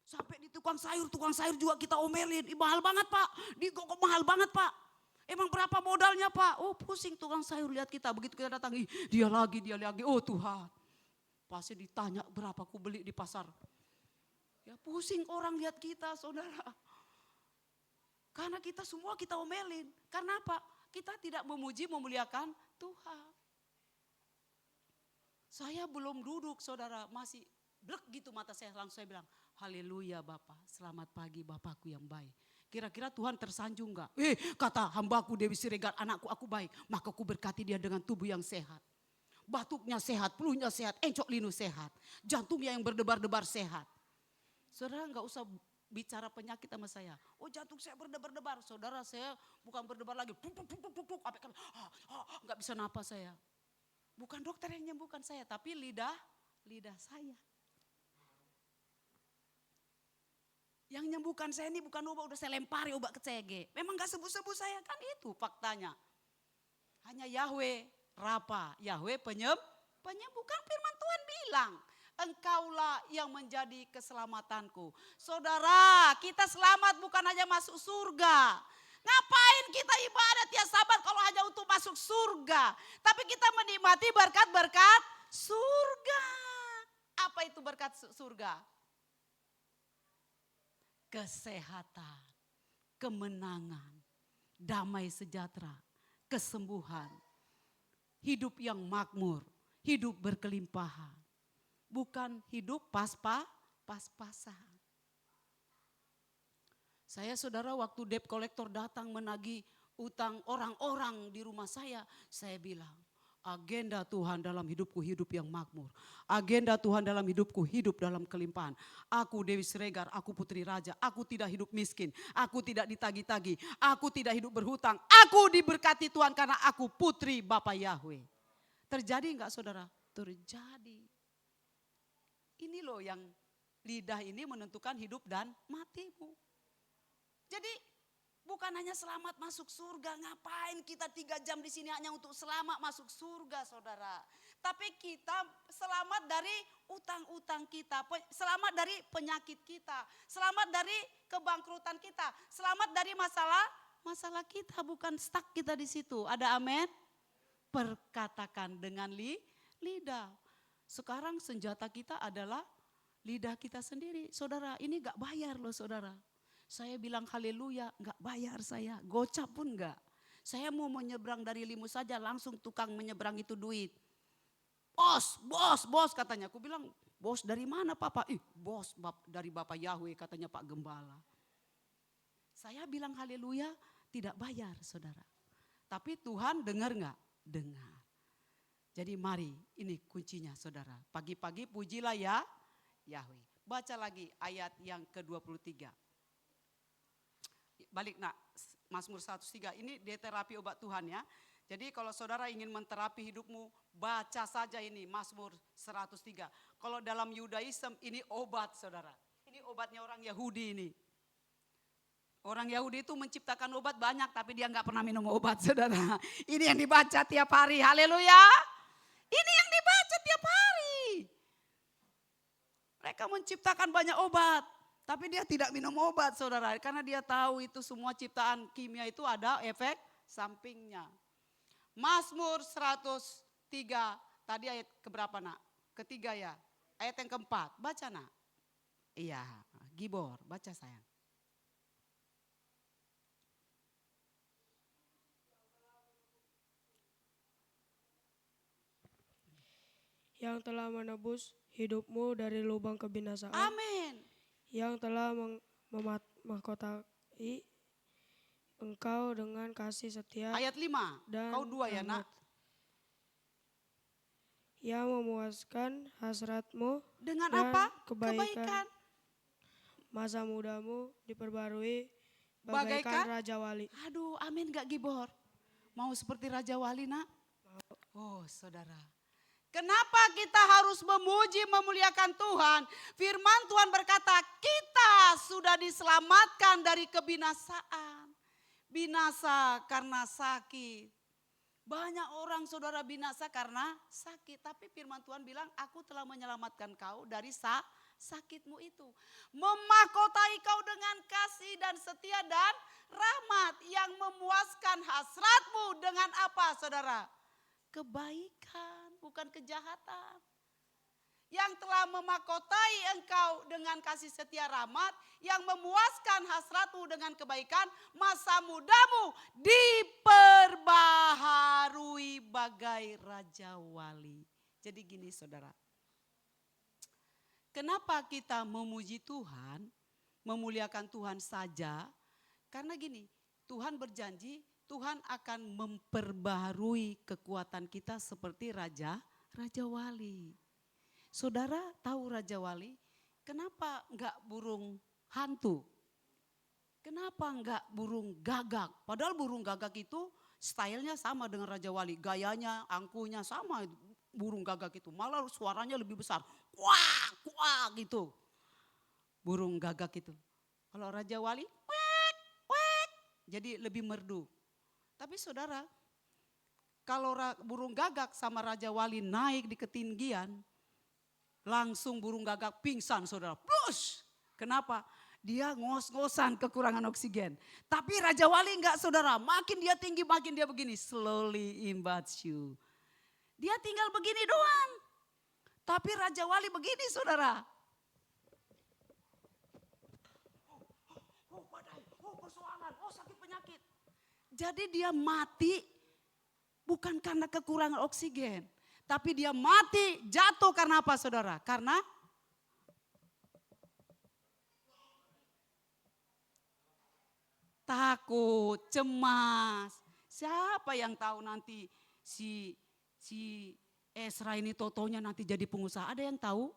Sampai di tukang sayur juga kita omelin. Mahal banget Pak, kok mahal banget Pak. Emang berapa modalnya Pak? Oh pusing tukang sayur lihat kita. Begitu kita datang, dia lagi. Oh Tuhan. Pasti ditanya berapa aku beli di pasar. Ya pusing orang lihat kita saudara. Karena kita semua kita omelin. Karena apa? Kita tidak memuji memuliakan Tuhan. Saya belum duduk saudara. Masih blek gitu mata saya. Langsung saya bilang, haleluya Bapak. Selamat pagi Bapakku yang baik. Kira-kira Tuhan tersanjung gak? Kata hambaku Dewi Siregar, anakku aku baik. Maka aku berkati dia dengan tubuh yang sehat. Batuknya sehat, peluhnya sehat, encok linu sehat. Jantungnya yang berdebar-debar sehat. Saudara gak usah bicara penyakit sama saya. Oh jantung saya berdebar-debar. Saudara saya bukan berdebar lagi. Gak bisa napas saya. Bukan dokter yang menyembuhkan saya, tapi lidah saya. Yang nyembuhkan saya ini bukan obat, udah saya lempari obat ke CG. Memang gak sembuh-sembuh saya, kan itu faktanya. Hanya Yahweh Rapa, Yahweh penyembuh. Kan firman Tuhan bilang, engkaulah yang menjadi keselamatanku. Saudara, kita selamat bukan hanya masuk surga. Ngapain kita ibadat ya sahabat kalau hanya untuk masuk surga. Tapi kita menikmati berkat-berkat surga. Apa itu berkat surga? Kesehatan, kemenangan, damai sejahtera, kesembuhan, hidup yang makmur, hidup berkelimpahan. Bukan hidup pas-pasan. Saya saudara waktu debt collector datang menagih utang orang-orang di rumah saya bilang, agenda Tuhan dalam hidupku hidup yang makmur. Agenda Tuhan dalam hidupku hidup dalam kelimpahan. Aku Dewi Siregar, aku putri raja. Aku tidak hidup miskin. Aku tidak ditagi-tagi. Aku tidak hidup berhutang. Aku diberkati Tuhan karena aku putri Bapa Yahweh. Terjadi enggak saudara? Terjadi. Ini loh yang lidah ini menentukan hidup dan matimu. Jadi bukan hanya selamat masuk surga, ngapain kita 3 jam di sini hanya untuk selamat masuk surga saudara. Tapi kita selamat dari utang-utang kita, selamat dari penyakit kita, selamat dari kebangkrutan kita, selamat dari masalah kita, bukan stuck kita di situ. Ada amin? Perkatakan dengan lidah. Sekarang senjata kita adalah lidah kita sendiri. Saudara, ini gak bayar loh saudara. Saya bilang haleluya, enggak bayar saya, gocap pun enggak. Saya mau menyeberang dari Limu saja, langsung tukang menyeberang itu duit. Bos katanya. Aku bilang, bos dari mana Papa? Bos dari Bapak Yahweh katanya Pak Gembala. Saya bilang haleluya, tidak bayar saudara. Tapi Tuhan dengar enggak? Dengar. Jadi mari, ini kuncinya saudara. Pagi-pagi pujilah ya Yahweh. Baca lagi ayat yang ke-23. Balik nak, Mazmur 103 ini dia terapi obat Tuhan ya. Jadi kalau saudara ingin menterapi hidupmu, baca saja ini Mazmur 103. Kalau dalam Yudaism ini obat saudara. Ini obatnya orang Yahudi ini. Orang Yahudi itu menciptakan obat banyak tapi dia nggak pernah minum obat saudara. Ini yang dibaca tiap hari, haleluya. Ini yang dibaca tiap hari. Mereka menciptakan banyak obat. Tapi dia tidak minum obat saudara, karena dia tahu itu semua ciptaan kimia itu ada efek sampingnya. Mazmur 103, tadi ayat keberapa nak? Ketiga ya, ayat yang keempat, baca nak. Iya, Gibor, baca sayang. Yang telah menebus hidupmu dari lubang kebinasaan. Amin. Yang telah memahkotai engkau dengan kasih setia. Ayat 5, dan kau 2 ya nak. Yang memuaskan hasratmu Dengan dan apa? kebaikan. Masa mudamu diperbarui bagaikan Raja Wali. Aduh, amin gak Gibor? Mau seperti Raja Wali nak? Oh saudara. Kenapa kita harus memuji, memuliakan Tuhan? Firman Tuhan berkata, kita sudah diselamatkan dari kebinasaan. Binasa karena sakit. Banyak orang saudara binasa karena sakit. Tapi firman Tuhan bilang, aku telah menyelamatkan kau dari sakitmu itu. Memahkotai kau dengan kasih dan setia dan rahmat. Yang memuaskan hasratmu dengan apa saudara? Kebaikan, bukan kejahatan. Yang telah memahkotai engkau dengan kasih setia rahmat, yang memuaskan hasratmu dengan kebaikan, masa mudamu diperbaharui bagai Raja Wali. Jadi gini saudara, kenapa kita memuji Tuhan, memuliakan Tuhan saja? Karena gini, Tuhan berjanji, Tuhan akan memperbaharui kekuatan kita seperti Raja Wali. Saudara tahu Raja Wali, kenapa enggak burung hantu? Kenapa enggak burung gagak? Padahal burung gagak itu stylenya sama dengan Raja Wali. Gayanya, angkuhnya sama burung gagak itu. Malah suaranya lebih besar. Kuak, kuak gitu. Burung gagak itu. Kalau Raja Wali, wek, wek. Jadi lebih merdu. Tapi saudara, kalau burung gagak sama Raja Wali naik di ketinggian, langsung burung gagak pingsan saudara. Plus, kenapa? Dia ngos-ngosan kekurangan oksigen. Tapi Raja Wali enggak saudara, makin dia tinggi makin dia begini. Slowly invades you. Dia tinggal begini doang. Tapi Raja Wali begini saudara. Oh badai, oh persoalan, oh sakit penyakit. Jadi dia mati bukan karena kekurangan oksigen. Tapi dia mati jatuh karena apa saudara? Karena takut, cemas. Siapa yang tahu nanti si Esra ini totonya nanti jadi pengusaha? Ada yang tahu?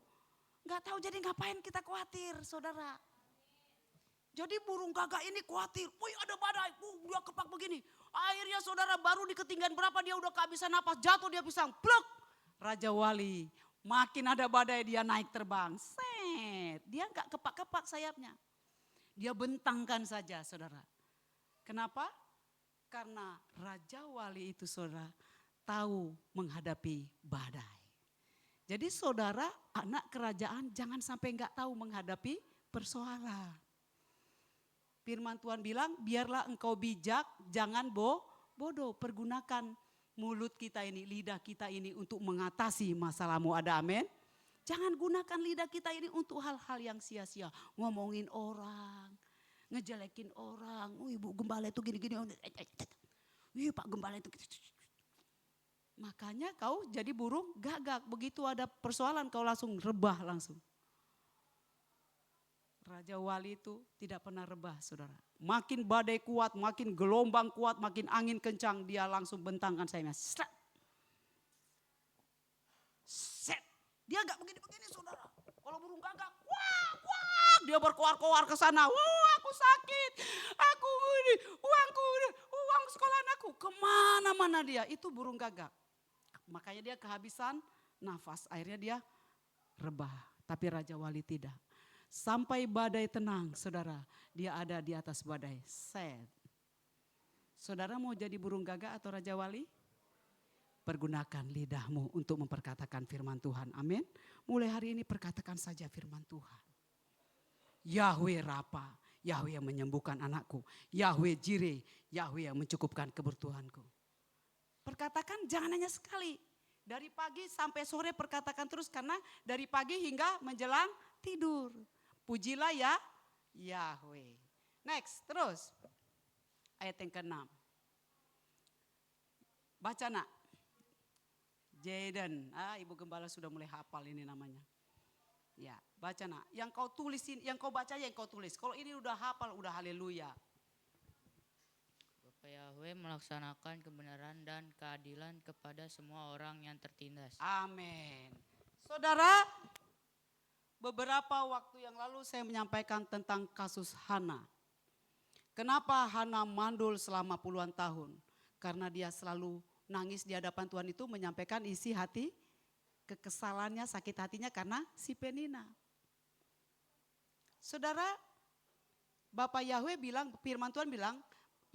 Enggak tahu, jadi ngapain kita khawatir saudara. Jadi burung gagak ini khawatir. Wih ada badai, dia kepak begini. Akhirnya saudara baru di ketinggian berapa dia udah kehabisan napas. Jatuh dia pisang, pluk. Raja Wali, makin ada badai dia naik terbang. Set, dia enggak kepak-kepak sayapnya. Dia bentangkan saja saudara. Kenapa? Karena Raja Wali itu saudara tahu menghadapi badai. Jadi saudara anak kerajaan jangan sampai enggak tahu menghadapi persoalan. Firman Tuhan bilang biarlah engkau bijak jangan bodoh. Pergunakan mulut kita ini, lidah kita ini untuk mengatasi masalahmu, ada amin. Jangan gunakan lidah kita ini untuk hal-hal yang sia-sia. Ngomongin orang, ngejelekin orang. Ibu gembala itu gini-gini. Pak gembala itu. Makanya kau jadi burung gagak. Begitu ada persoalan kau langsung rebah langsung. Raja Wali itu tidak pernah rebah saudara. Makin badai kuat, makin gelombang kuat, makin angin kencang. Dia langsung bentangkan sayapnya. Set. Dia gak begini-begini saudara. Kalau burung gagak, wah, dia berkoar-koar ke sana. Wah, aku sakit, aku ini, uang sekolahan aku. Kemana-mana dia, itu burung gagak. Makanya dia kehabisan nafas, akhirnya dia rebah. Tapi Raja Wali tidak. Sampai badai tenang saudara, dia ada di atas badai. Set. Saudara mau jadi burung gagak atau Raja Wali? Pergunakan lidahmu untuk memperkatakan firman Tuhan. Amin. Mulai hari ini perkatakan saja firman Tuhan. Yahweh Rafa, Yahweh yang menyembuhkan anakku. Yahweh Jireh, Yahweh yang mencukupkan kebutuhanku. Perkatakan jangan hanya sekali. Dari pagi sampai sore perkatakan terus karena dari pagi hingga menjelang tidur. Pujilah ya Yahweh. Next, terus. Ayat yang ke-6. Baca nak. Jaden, ibu gembala sudah mulai hafal ini namanya. Ya, baca nak. Yang kau tulisin, yang kau baca yang kau tulis. Kalau ini udah hafal, udah haleluya. Bapak Yahweh melaksanakan kebenaran dan keadilan kepada semua orang yang tertindas. Amin. Saudara, beberapa waktu yang lalu saya menyampaikan tentang kasus Hana. Kenapa Hana mandul selama puluhan tahun? Karena dia selalu nangis di hadapan Tuhan itu menyampaikan isi hati, kekesalannya, sakit hatinya karena si Penina. Saudara, Bapak Yahweh bilang, firman Tuhan bilang,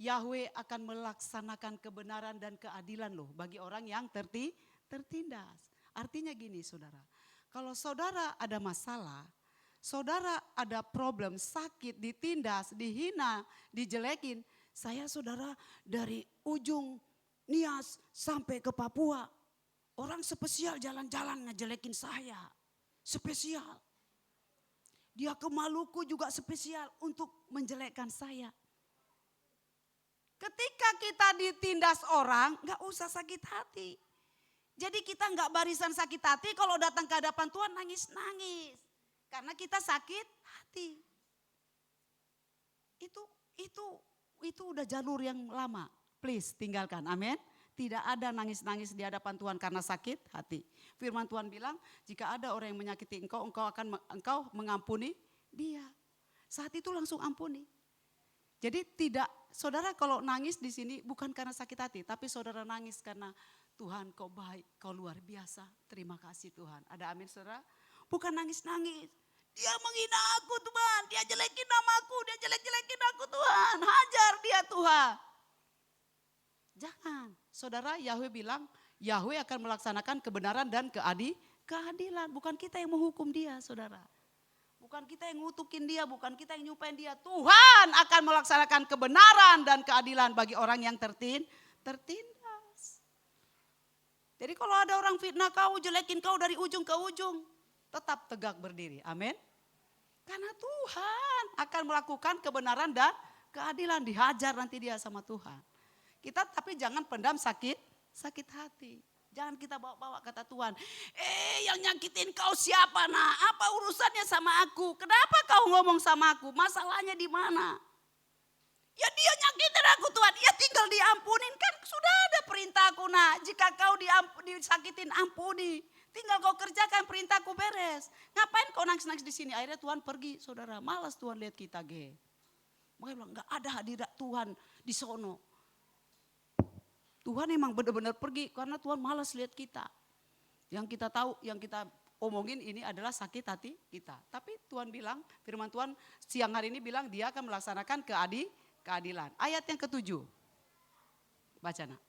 Yahweh akan melaksanakan kebenaran dan keadilan loh bagi orang yang tertindas. Artinya gini saudara, kalau saudara ada masalah, saudara ada problem, sakit, ditindas, dihina, dijelekin. Saya saudara dari ujung Nias sampai ke Papua. Orang spesial jalan-jalan ngejelekin saya. Spesial. Dia ke Maluku juga spesial untuk menjelekkan saya. Ketika kita ditindas orang, gak usah sakit hati. Jadi kita gak barisan sakit hati kalau datang ke hadapan Tuhan nangis-nangis. Karena kita sakit hati. Itu udah jalur yang lama. Please tinggalkan, amin. Tidak ada nangis-nangis di hadapan Tuhan karena sakit hati. Firman Tuhan bilang, jika ada orang yang menyakiti engkau, engkau mengampuni dia. Saat itu langsung ampuni. Jadi tidak, saudara kalau nangis di sini bukan karena sakit hati, tapi saudara nangis karena Tuhan kau baik, kau luar biasa. Terima kasih Tuhan. Ada amin saudara? Bukan nangis-nangis. Dia menghina aku Tuhan, dia jelekin namaku, dia jelek-jelekin aku Tuhan. Hajar dia Tuhan. Jangan, saudara Yahweh bilang, Yahweh akan melaksanakan kebenaran dan keadilan. Bukan kita yang menghukum dia saudara. Bukan kita yang ngutukin dia, bukan kita yang nyumpain dia. Tuhan akan melaksanakan kebenaran. kebenaran dan keadilan bagi orang yang tertindas. Jadi kalau ada orang fitnah kau, jelekin kau dari ujung ke ujung, tetap tegak berdiri. Amin. Karena Tuhan akan melakukan kebenaran dan keadilan. Dihajar nanti dia sama Tuhan. Kita tapi jangan pendam sakit hati. Jangan kita bawa-bawa kata Tuhan. Yang nyakitin kau siapa nak? Apa urusannya sama aku? Kenapa kau ngomong sama aku? Masalahnya di mana? Ya dia nyakitin aku Tuhan. Ya tinggal diampunin, kan sudah ada perintahku nak. Jika kau disakitin ampuni. Tinggal kau kerjakan perintahku beres. Ngapain kau nangis-nangis di sini? Akhirnya Tuhan pergi, saudara. Malas Tuhan lihat kita, Makanya bilang nggak ada hadirat Tuhan di sono. Tuhan emang benar-benar pergi karena Tuhan malas lihat kita. Yang kita tahu, yang kita omongin ini adalah sakit hati kita. Tapi Tuhan bilang, firman Tuhan siang hari ini bilang dia akan melaksanakan keadilan. Ayat yang ke-7. Baca nak.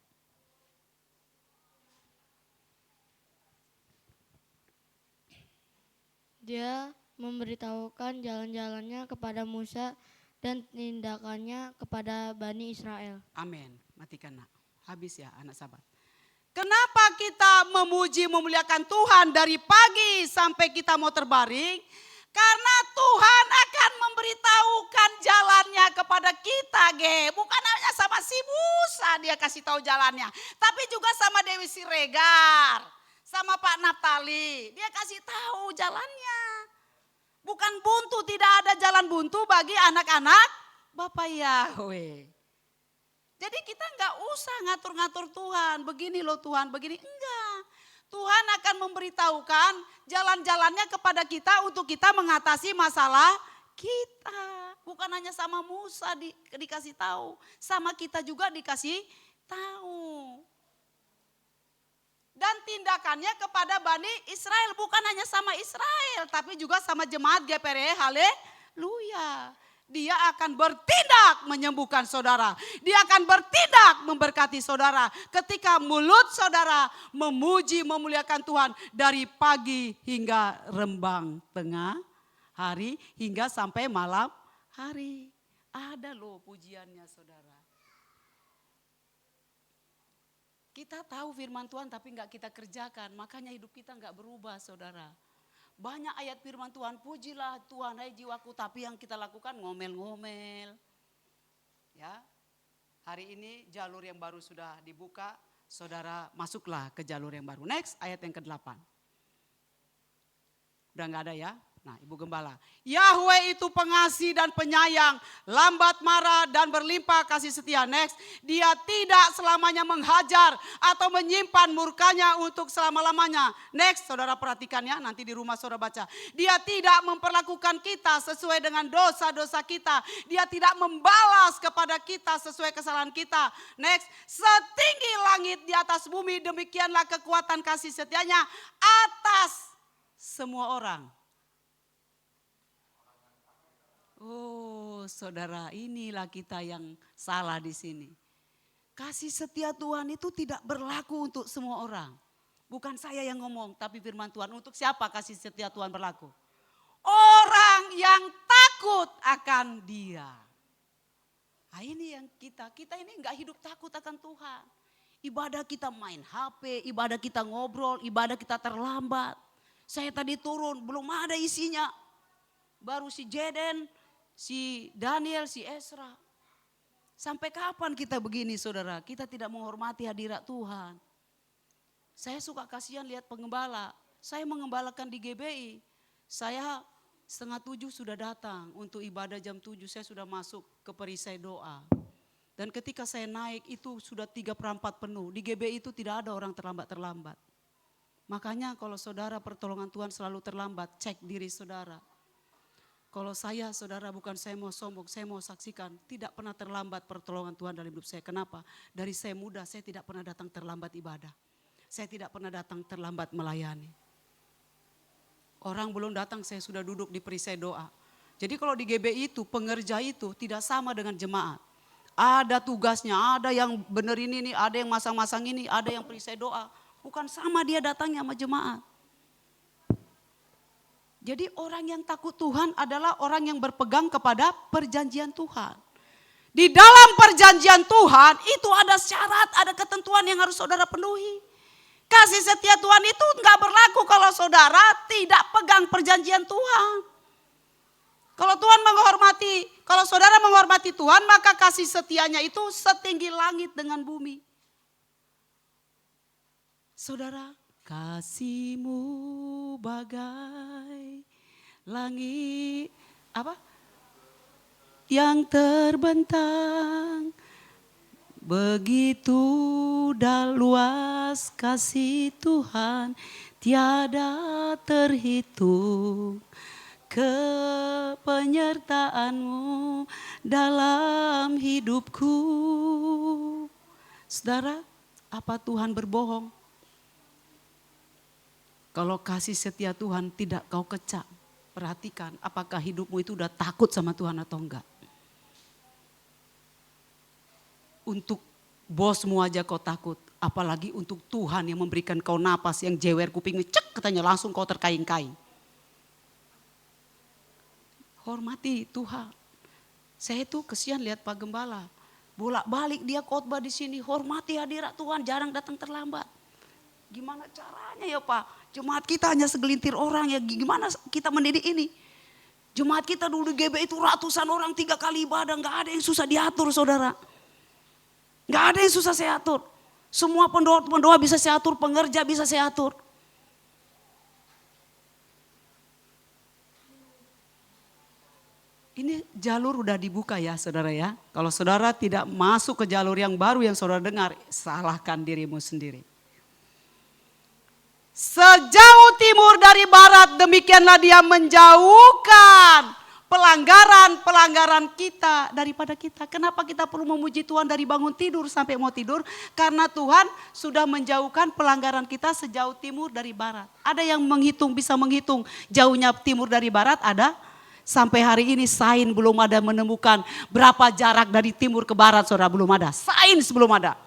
Dia memberitahukan jalan-jalannya kepada Musa dan tindakannya kepada Bani Israel. Amin. Matikan nak. Habis ya anak sahabat. Kenapa kita memuji memuliakan Tuhan dari pagi sampai kita mau terbaring? Karena Tuhan akan memberitahukan jalannya kepada kita, Bukan hanya sama si Musa dia kasih tahu jalannya, tapi juga sama Dewi Siregar, sama Pak Naftali. Dia kasih tahu jalannya. Bukan buntu, tidak ada jalan buntu bagi anak-anak Bapak Yahweh. Jadi kita nggak usah ngatur-ngatur Tuhan, begini loh Tuhan, begini. Enggak. Tuhan akan memberitahukan jalan-jalannya kepada kita untuk kita mengatasi masalah kita. Bukan hanya sama Musa dikasih tahu, sama kita juga dikasih tahu. Dan tindakannya kepada Bani Israel, bukan hanya sama Israel, tapi juga sama jemaat GPRE, haleluya. Dia akan bertindak menyembuhkan saudara. Dia akan bertindak memberkati saudara. Ketika mulut saudara memuji memuliakan Tuhan dari pagi hingga rembang tengah hari hingga sampai malam hari. Ada loh pujiannya saudara. Kita tahu firman Tuhan tapi enggak kita kerjakan. Makanya hidup kita enggak berubah saudara. Banyak ayat firman Tuhan, pujilah Tuhan hai jiwaku, tapi yang kita lakukan ngomel-ngomel. Ya. Hari ini jalur yang baru sudah dibuka, saudara masuklah ke jalur yang baru. Next, ayat yang ke-8. Udah enggak ada ya? Nah, Ibu Gembala. Yahweh itu pengasih dan penyayang, lambat marah dan berlimpah kasih setia. Next, dia tidak selamanya menghajar atau menyimpan murkanya untuk selama-lamanya. Next, saudara perhatikan ya, nanti di rumah saudara baca. Dia tidak memperlakukan kita sesuai dengan dosa-dosa kita. Dia tidak membalas kepada kita sesuai kesalahan kita. Next, setinggi langit di atas bumi, demikianlah kekuatan kasih setianya atas semua orang. Oh saudara, inilah kita yang salah di sini. Kasih setia Tuhan itu tidak berlaku untuk semua orang. Bukan saya yang ngomong, tapi firman Tuhan. Untuk siapa kasih setia Tuhan berlaku? Orang yang takut akan Dia. Nah ini yang kita ini enggak hidup takut akan Tuhan. Ibadah kita main HP, ibadah kita ngobrol, ibadah kita terlambat. Saya tadi turun, belum ada isinya. Baru si Jeden, si Daniel, si Esra. Sampai kapan kita begini saudara? Kita tidak menghormati hadirat Tuhan. Saya suka kasihan lihat pengembala. Saya mengembalakan di GBI. Saya 6:30 sudah datang untuk ibadah jam 7. Saya sudah masuk ke perisai doa. Dan ketika saya naik itu sudah 3/4 penuh. Di GBI itu tidak ada orang terlambat-terlambat. Makanya kalau saudara pertolongan Tuhan selalu terlambat, cek diri saudara. Kalau saya, saudara, bukan saya mau sombong, saya mau saksikan. Tidak pernah terlambat pertolongan Tuhan dalam hidup saya. Kenapa? Dari saya muda, saya tidak pernah datang terlambat ibadah. Saya tidak pernah datang terlambat melayani. Orang belum datang, saya sudah duduk di perisai doa. Jadi kalau di GBI itu, pengerja itu tidak sama dengan jemaat. Ada tugasnya, ada yang bener ini, ada yang masang-masang ini, ada yang perisai doa. Bukan sama dia datangnya sama jemaat. Jadi orang yang takut Tuhan adalah orang yang berpegang kepada perjanjian Tuhan. Di dalam perjanjian Tuhan itu ada syarat, ada ketentuan yang harus saudara penuhi. Kasih setia Tuhan itu nggak berlaku kalau saudara tidak pegang perjanjian Tuhan. Kalau Tuhan menghormati, kalau saudara menghormati Tuhan, maka kasih setianya itu setinggi langit dengan bumi. Saudara, kasih-Mu bagai langit yang terbentang, begitu luas kasih Tuhan, tiada terhitung kepenyertaan-Mu dalam hidupku. Saudara, apa Tuhan berbohong? Kalau kasih setia Tuhan tidak kau kecap, perhatikan apakah hidupmu itu udah takut sama Tuhan atau enggak. Untuk bosmu aja kau takut, apalagi untuk Tuhan yang memberikan kau napas yang jewer kupingmu cek katanya langsung kau terkaing-kaing. Hormati Tuhan. Saya itu kesian lihat Pak Gembala, bolak-balik dia khotbah di sini, hormati hadirat Tuhan, jarang datang terlambat. Gimana caranya ya Pak? Jemaat kita hanya segelintir orang ya, gimana kita mendidik ini? Jemaat kita dulu GB itu ratusan orang 3 kali ibadah, gak ada yang susah diatur saudara. Gak ada yang susah saya atur. Semua pendoa bisa saya atur, pengerja bisa saya atur. Ini jalur udah dibuka ya saudara ya. Kalau saudara tidak masuk ke jalur yang baru yang saudara dengar, salahkan dirimu sendiri. Sejauh timur dari barat, demikianlah dia menjauhkan pelanggaran-pelanggaran kita daripada kita. Kenapa kita perlu memuji Tuhan dari bangun tidur sampai mau tidur? Karena Tuhan sudah menjauhkan pelanggaran kita sejauh timur dari barat. Ada yang bisa menghitung jauhnya timur dari barat? Ada. Sampai hari ini sains belum ada menemukan berapa jarak dari timur ke barat, saudara, belum ada. Sains belum ada.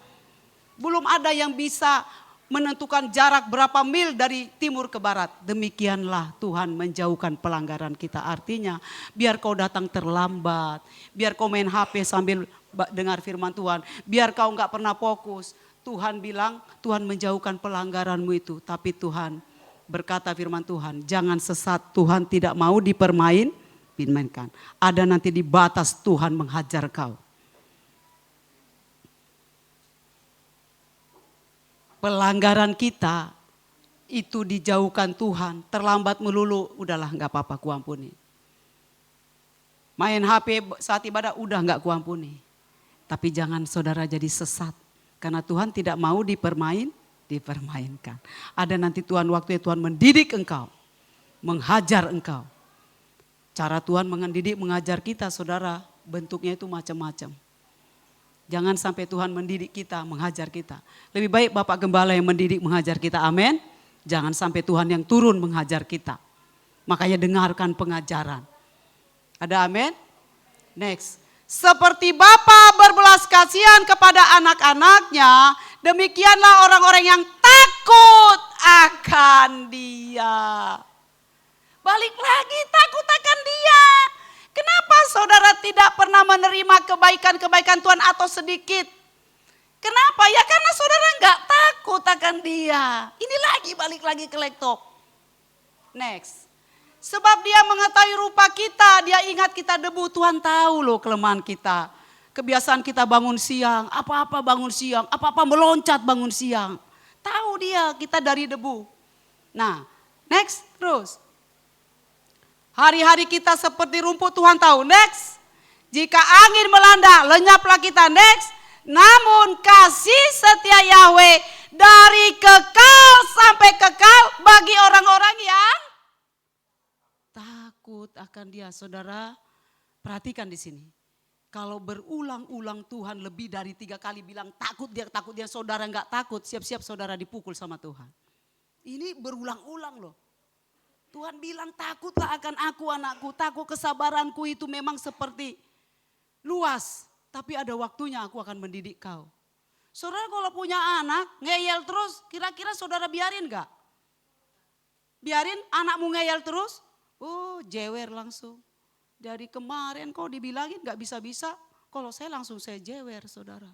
Belum ada yang bisa menentukan jarak berapa mil dari timur ke barat. Demikianlah Tuhan menjauhkan pelanggaran kita. Artinya biar kau datang terlambat, biar kau main HP sambil dengar firman Tuhan, biar kau enggak pernah fokus. Tuhan bilang Tuhan menjauhkan pelanggaranmu itu. Tapi Tuhan berkata firman Tuhan, jangan sesat, Tuhan tidak mau dipermainkan. Ada nanti di batas Tuhan menghajar kau. Pelanggaran kita itu dijauhkan Tuhan, terlambat melulu, udahlah nggak apa-apa kuampuni. Main HP saat ibadah udah nggak kuampuni. Tapi jangan saudara jadi sesat, karena Tuhan tidak mau dipermainkan. Ada nanti Tuhan waktu Tuhan mendidik engkau, menghajar engkau. Cara Tuhan mendidik, mengajar kita saudara, bentuknya itu macam-macam. Jangan sampai Tuhan mendidik kita, menghajar kita. Lebih baik Bapak Gembala yang mendidik, mengajar kita, amin. Jangan sampai Tuhan yang turun menghajar kita. Makanya dengarkan pengajaran. Ada amin? Next. Seperti Bapa berbelas kasihan kepada anak-anaknya, demikianlah orang-orang yang takut akan Dia. Balik lagi, takut akan Dia. Kenapa saudara tidak pernah menerima kebaikan-kebaikan Tuhan atau sedikit? Kenapa? Ya karena saudara enggak takut akan Dia. Ini lagi balik lagi ke laptop. Next. Sebab Dia mengetahui rupa kita, Dia ingat kita debu. Tuhan tahu loh kelemahan kita. Kebiasaan kita bangun siang, apa-apa bangun siang, apa-apa meloncat bangun siang. Tahu Dia kita dari debu. Nah, next terus. Hari-hari kita seperti rumput, Tuhan tahu. Next. Jika angin melanda, lenyaplah kita. Next. Namun kasih setia Yahweh dari kekal sampai kekal bagi orang-orang yang takut akan Dia. Saudara, perhatikan di sini. Kalau berulang-ulang Tuhan lebih dari 3 kali bilang takut dia, saudara enggak takut, siap-siap saudara dipukul sama Tuhan. Ini berulang-ulang loh. Tuhan bilang takutlah akan aku anakku, takut kesabaranku itu memang seperti luas. Tapi ada waktunya aku akan mendidik kau. Saudara kalau punya anak ngeyel terus, kira-kira saudara biarin gak? Biarin anakmu ngeyel terus? Oh jewer langsung. Dari kemarin kau dibilangin gak bisa-bisa, kalau saya langsung saya jewer saudara.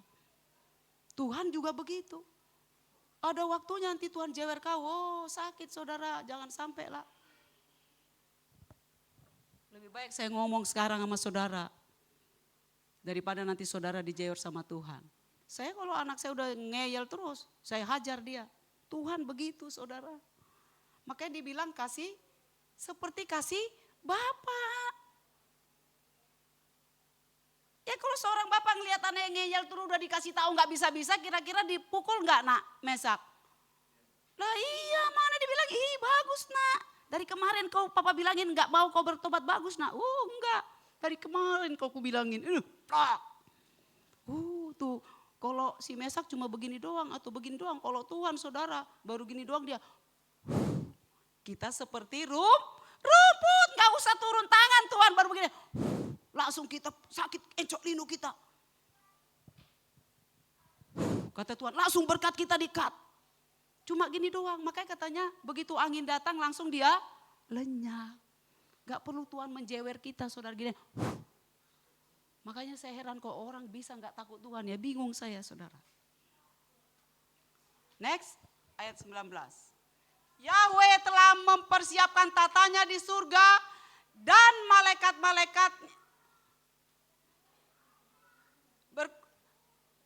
Tuhan juga begitu. Ada waktunya nanti Tuhan jewer kau. Oh sakit saudara, jangan sampai lah. Lebih baik saya ngomong sekarang sama saudara. Daripada nanti saudara dijewer sama Tuhan. Saya kalau anak saya udah ngeyel terus, saya hajar dia. Tuhan begitu saudara. Makanya dibilang kasih seperti kasih Bapak. Ya kalau seorang bapak ngelihat anak yang ngeyel terus udah dikasih tahu nggak bisa-bisa, kira-kira dipukul nggak nak Mesak? Lah iya mana dibilang, ih bagus nak. Dari kemarin kau papa bilangin nggak mau kau bertobat bagus nak. Enggak. Dari kemarin kau bilangin. Tuh kalau si Mesak cuma begini doang atau begini doang. Kalau Tuhan saudara baru gini doang dia. Kita seperti rumput, nggak usah turun tangan Tuhan baru begini. Langsung kita sakit encok linu kita. Kata Tuhan langsung berkat kita dikat. Cuma gini doang, makanya katanya begitu angin datang langsung dia lenyap. Gak perlu Tuhan menjewer kita saudara gini. Makanya saya heran kok orang bisa gak takut Tuhan ya, bingung saya saudara. Next, ayat 19. Yahweh telah mempersiapkan tatanya di surga dan malaikat-malaikat.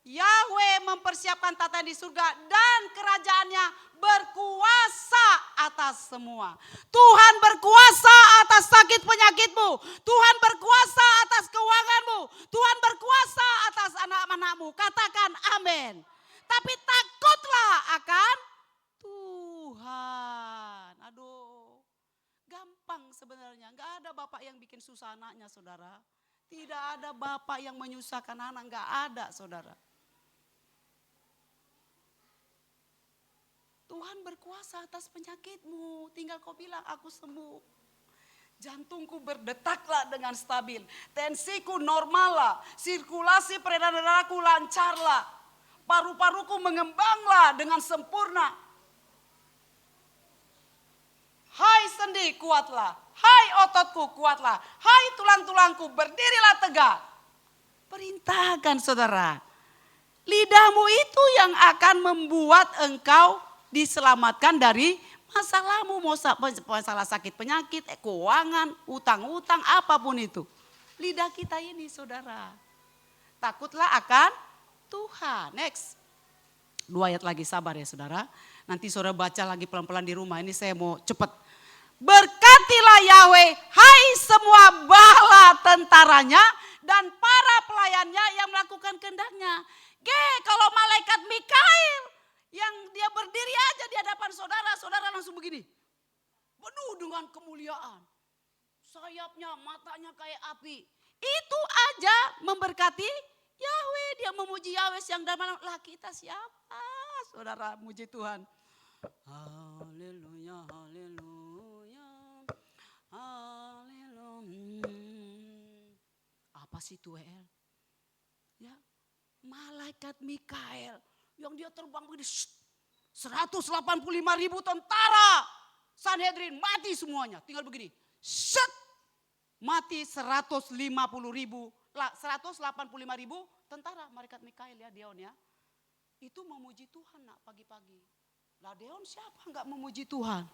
Yahweh mempersiapkan tata di surga dan kerajaannya berkuasa atas semua. Tuhan berkuasa atas sakit penyakitmu. Tuhan berkuasa atas keuanganmu. Tuhan berkuasa atas anak-anakmu. Katakan amin. Tapi takutlah akan Tuhan. Aduh, gampang sebenarnya. Gak ada bapak yang bikin susah anaknya saudara. Tidak ada bapak yang menyusahkan anak. Gak ada saudara. Tuhan berkuasa atas penyakitmu. Tinggal kau bilang aku sembuh. Jantungku berdetaklah dengan stabil. Tensiku normal lah. Sirkulasi peredaran darahku lancarlah. Paru-paruku mengembanglah dengan sempurna. Hai sendi kuatlah. Hai ototku kuatlah. Hai tulang-tulangku berdirilah tegak. Perintahkan saudara. Lidahmu itu yang akan membuat engkau diselamatkan dari masalahmu, masalah sakit penyakit, keuangan, utang-utang, apapun itu. Lidah kita ini saudara. Takutlah akan Tuhan. Next. 2 ayat lagi, sabar ya saudara. Nanti saudara baca lagi pelan-pelan di rumah, ini saya mau cepat. Berkatilah Yahweh, hai semua bala tentaranya dan para pelayannya yang melakukan kehendaknya. Kalau malaikat Mikail yang dia berdiri aja di hadapan saudara, saudara langsung begini. Penuh dengan kemuliaan. Sayapnya, matanya kayak api. Itu aja memberkati Yahweh. Dia memuji Yahweh siang dan malam. Lah kita siapa? Saudara muji Tuhan. Haleluya, haleluya, haleluya. Apa sih Tuhan? Ya, malaikat Mikail. Yang dia terbang begini, 185.000 tentara Sanhedrin mati semuanya. Tinggal begini, mati 185.000 tentara malaikat Mikail ya Deon ya. Itu memuji Tuhan nak pagi-pagi. Lah Deon siapa enggak memuji Tuhan?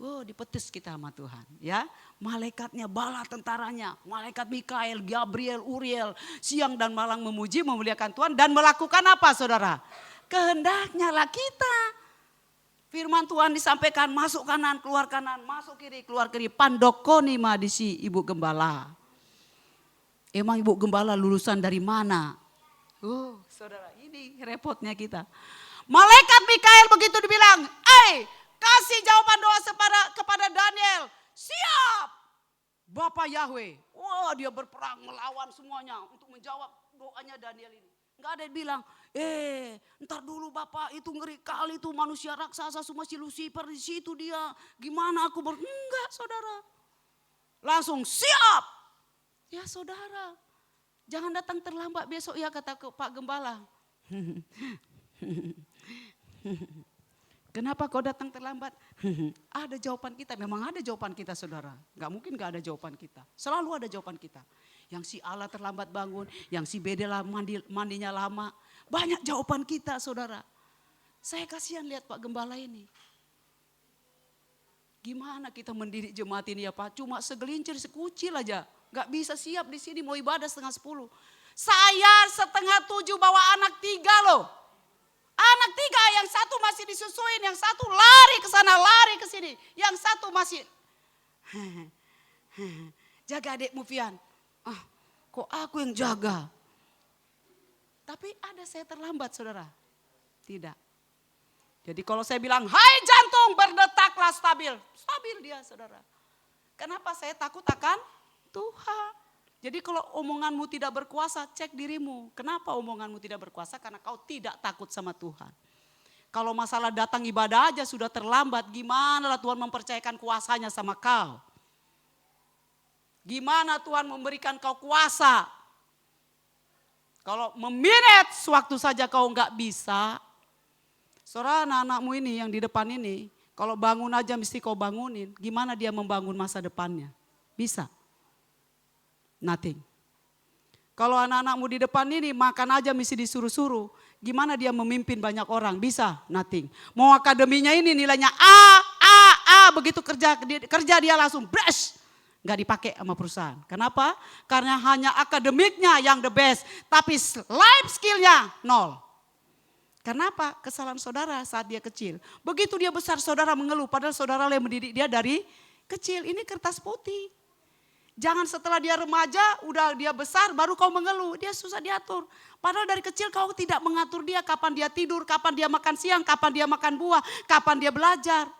Oh dipetis kita sama Tuhan ya. Malaikatnya, bala tentaranya, malaikat Mikail, Gabriel, Uriel, siang dan malam memuji, memuliakan Tuhan dan melakukan apa saudara? Kehendaknya lah kita. Firman Tuhan disampaikan, masuk kanan, masuk kiri, keluar kiri. Pandokoni madisi ibu gembala. Emang ibu gembala lulusan dari mana? Saudara ini repotnya kita. Malaikat Mikail begitu dibilang, kasih jawaban doa kepada Daniel. Siap. Bapak Yahweh. Wah dia berperang melawan semuanya untuk menjawab doanya Daniel ini. Enggak ada yang bilang, ntar dulu Bapak itu ngeri kali tuh manusia raksasa semua si Lucifer di situ dia. Gimana aku enggak saudara. Langsung siap. Ya saudara. Jangan datang terlambat besok ya kata Pak Gembala. Kenapa kau datang terlambat? Ada jawaban kita, memang ada jawaban kita saudara. Gak mungkin gak ada jawaban kita, selalu ada jawaban kita. Yang si Allah terlambat bangun, yang si Bedela mandinya lama. Banyak jawaban kita saudara. Saya kasihan lihat Pak Gembala ini. Gimana kita mendidik jemaat ini ya Pak? Cuma segelincir, sekucil aja. Gak bisa siap di sini mau ibadah 6:30. Saya 6:30 bawa anak 3 loh. Anak 3, yang satu masih disusuin, yang satu lari ke sana, lari ke sini. Yang satu masih, jaga adikmu Fian. Kok aku yang jaga? Tapi ada saya terlambat saudara? Tidak. Jadi kalau saya bilang, hai jantung berdetaklah stabil. Stabil dia saudara. Kenapa saya takut akan Tuhan? Jadi kalau omonganmu tidak berkuasa, cek dirimu. Kenapa omonganmu tidak berkuasa? Karena kau tidak takut sama Tuhan. Kalau masalah datang ibadah aja sudah terlambat, gimana lah Tuhan mempercayakan kuasanya sama kau? Gimana Tuhan memberikan kau kuasa? Kalau meminit sewaktu saja kau enggak bisa. Saudara, anak-anakmu ini yang di depan ini, kalau bangun aja mesti kau bangunin. Gimana dia membangun masa depannya? Bisa? Nothing. Kalau anak-anakmu di depan ini makan aja mesti disuruh-suruh. Gimana dia memimpin banyak orang? Bisa? Nothing. Mau akademinya ini nilainya A, begitu kerja dia langsung brush. Gak dipakai sama perusahaan. Kenapa? Karena hanya akademiknya yang the best. Tapi life skillnya nol. Kenapa? Kesalahan saudara saat dia kecil. Begitu dia besar saudara mengeluh. Padahal saudara yang mendidik dia dari kecil. Ini kertas putih. Jangan setelah dia remaja, udah dia besar baru kau mengeluh. Dia susah diatur. Padahal dari kecil kau tidak mengatur dia. Kapan dia tidur, kapan dia makan siang, kapan dia makan buah, kapan dia belajar.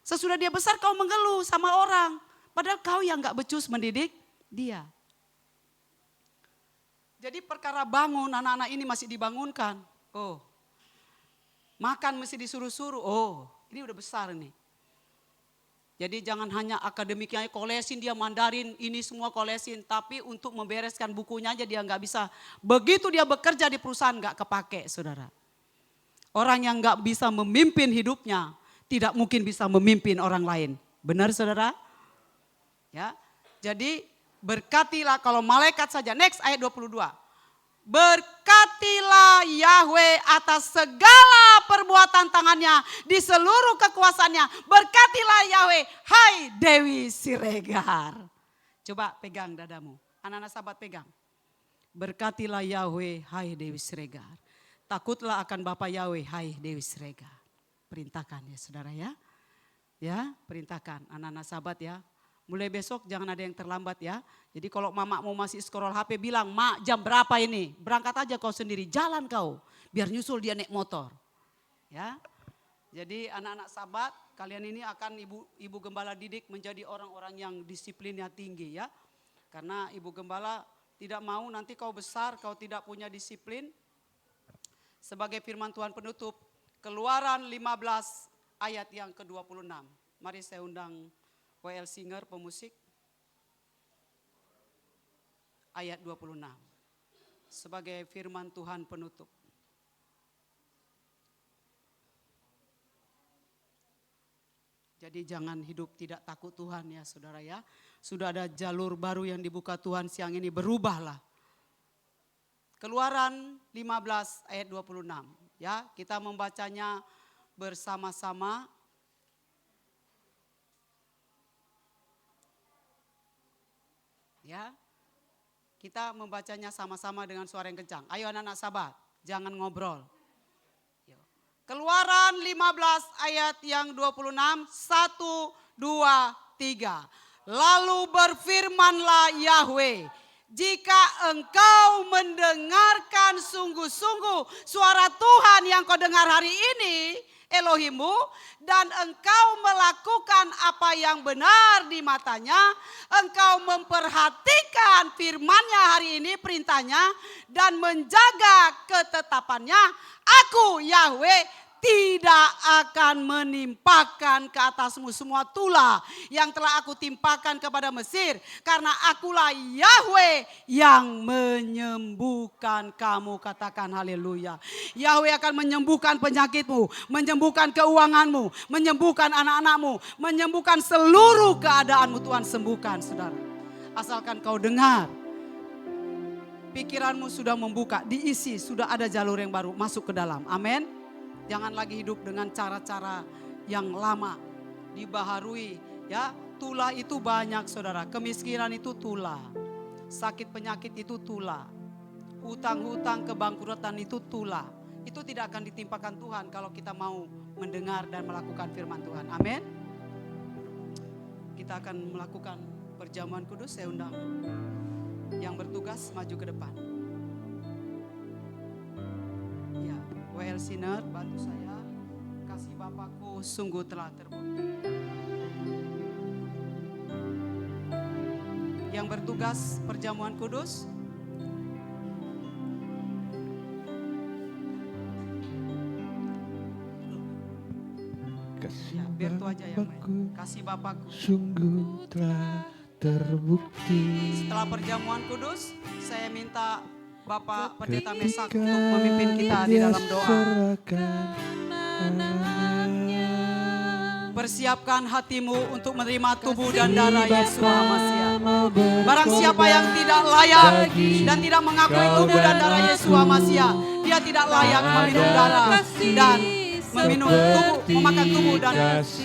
Sesudah dia besar kau mengeluh sama orang. Padahal kau yang gak becus mendidik dia. Jadi perkara bangun, anak-anak ini masih dibangunkan. Oh, makan mesti disuruh-suruh. Oh, ini udah besar nih. Jadi jangan hanya akademiknya kolesin dia Mandarin, ini semua kolesin. Tapi untuk membereskan bukunya aja dia gak bisa. Begitu dia bekerja di perusahaan gak kepake saudara. Orang yang gak bisa memimpin hidupnya tidak mungkin bisa memimpin orang lain. Benar saudara? Ya, jadi berkatilah kalau malaikat saja. Next ayat 22. Berkatilah Yahweh atas segala perbuatan tangannya di seluruh kekuasaannya. Berkatilah Yahweh, hai Dewi Siregar. Coba pegang dadamu. Anak-anak sahabat pegang. Berkatilah Yahweh, hai Dewi Siregar. Takutlah akan Bapa Yahweh, hai Dewi Siregar. Perintahkan ya saudara ya. Ya, perintahkan anak-anak sahabat ya. Mulai besok jangan ada yang terlambat ya. Jadi kalau mama mau masih scroll HP bilang, mak jam berapa ini? Berangkat aja kau sendiri, jalan kau. Biar nyusul dia naik motor. Ya. Jadi anak-anak sahabat, kalian ini akan ibu gembala didik menjadi orang-orang yang disiplinnya tinggi ya. Karena ibu gembala tidak mau nanti kau besar, kau tidak punya disiplin. Sebagai firman Tuhan penutup, Keluaran 15 ayat yang ke-26. Mari saya undang WL Singer pemusik. Ayat 26. Sebagai firman Tuhan penutup. Jadi jangan hidup tidak takut Tuhan ya saudara ya. Sudah ada jalur baru yang dibuka Tuhan siang ini, berubahlah. Keluaran 15 ayat 26. Ya, kita membacanya bersama-sama. Ya, kita membacanya sama-sama dengan suara yang kencang. Ayo anak-anak sahabat, jangan ngobrol. Keluaran 15 ayat yang 26, 1, 2, 3. Lalu berfirmanlah Yahweh, jika engkau mendengarkan sungguh-sungguh suara Tuhan yang kau dengar hari ini, Elohimmu, dan engkau melakukan apa yang benar di matanya, engkau memperhatikan firman-Nya hari ini, perintahnya, dan menjaga ketetapannya, aku Yahweh tidak akan menimpakan ke atasmu semua tulah yang telah aku timpakan kepada Mesir. Karena akulah Yahweh yang menyembuhkan kamu. Katakan haleluya. Yahweh akan menyembuhkan penyakitmu, menyembuhkan keuanganmu, menyembuhkan anak-anakmu, menyembuhkan seluruh keadaanmu. Tuhan sembuhkan saudara. Asalkan kau dengar. Pikiranmu sudah membuka, diisi, sudah ada jalur yang baru masuk ke dalam. Amin. Jangan lagi hidup dengan cara-cara yang lama. Dibaharui ya. Tulah itu banyak saudara. Kemiskinan itu tulah. Sakit penyakit itu tulah. Hutang-hutang kebangkrutan itu tulah. Itu tidak akan ditimpakan Tuhan kalau kita mau mendengar dan melakukan firman Tuhan. Amin. Kita akan melakukan perjamuan kudus. Saya undang yang bertugas maju ke depan. Ya, WL Sinner, bantu saya. Kasih Bapakku sungguh telah terbukti. Yang bertugas perjamuan kudus. Kasih Ya, biar itu aja yang Bapakku main. Kasih Bapakku. sungguh telah terbukti. Setelah perjamuan kudus, saya minta Bapak Pendeta Mesak untuk memimpin kita di dalam doa. Serahkan anaknya. Persiapkan hatimu untuk menerima tubuh dan darah Yesus Hamasiah. Barang siapa yang tidak layak dan tidak mengakui tubuh dan darah Yesus Hamasiah, dia tidak layak meminum darah dan meminum tubuh, memakan tubuh dan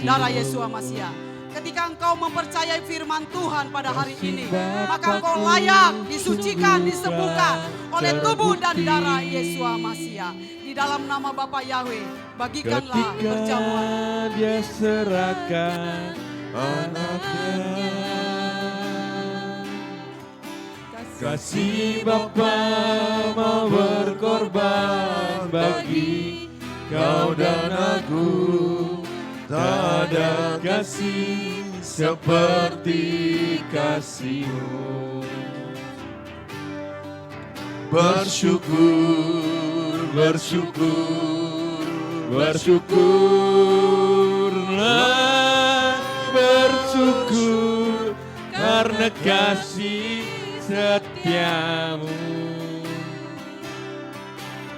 darah Yesus Hamasiah. Ketika engkau mempercayai firman Tuhan pada hari ini, maka engkau layak disucikan, disembuhkan oleh tubuh dan darah Yesus Hamasiah. Di dalam nama Bapa Yahweh, bagikanlah perjamuan. Ketika dia serahkan anaknya. Kasih Bapa mau berkorban bagi kau dan aku. Tak ada kasih seperti kasih-Mu. Bersyukur, bersyukur, bersyukurlah, bersyukur karena kasih setiamu.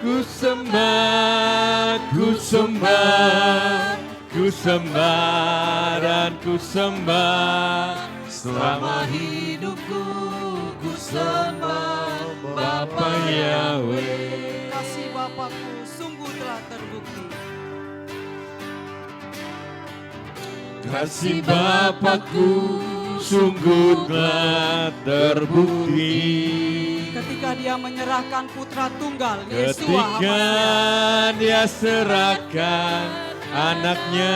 Ku sembah, ku sembah, ku sembah dan ku sembah selama hidupku. Ku sembah Bapa Yahweh. Kasih Bapakku sungguh telah terbukti. Kasih Bapakku sungguh telah terbukti. Ketika dia menyerahkan putra tunggal Yesus Ketika Hamasiah. dia serahkan anaknya.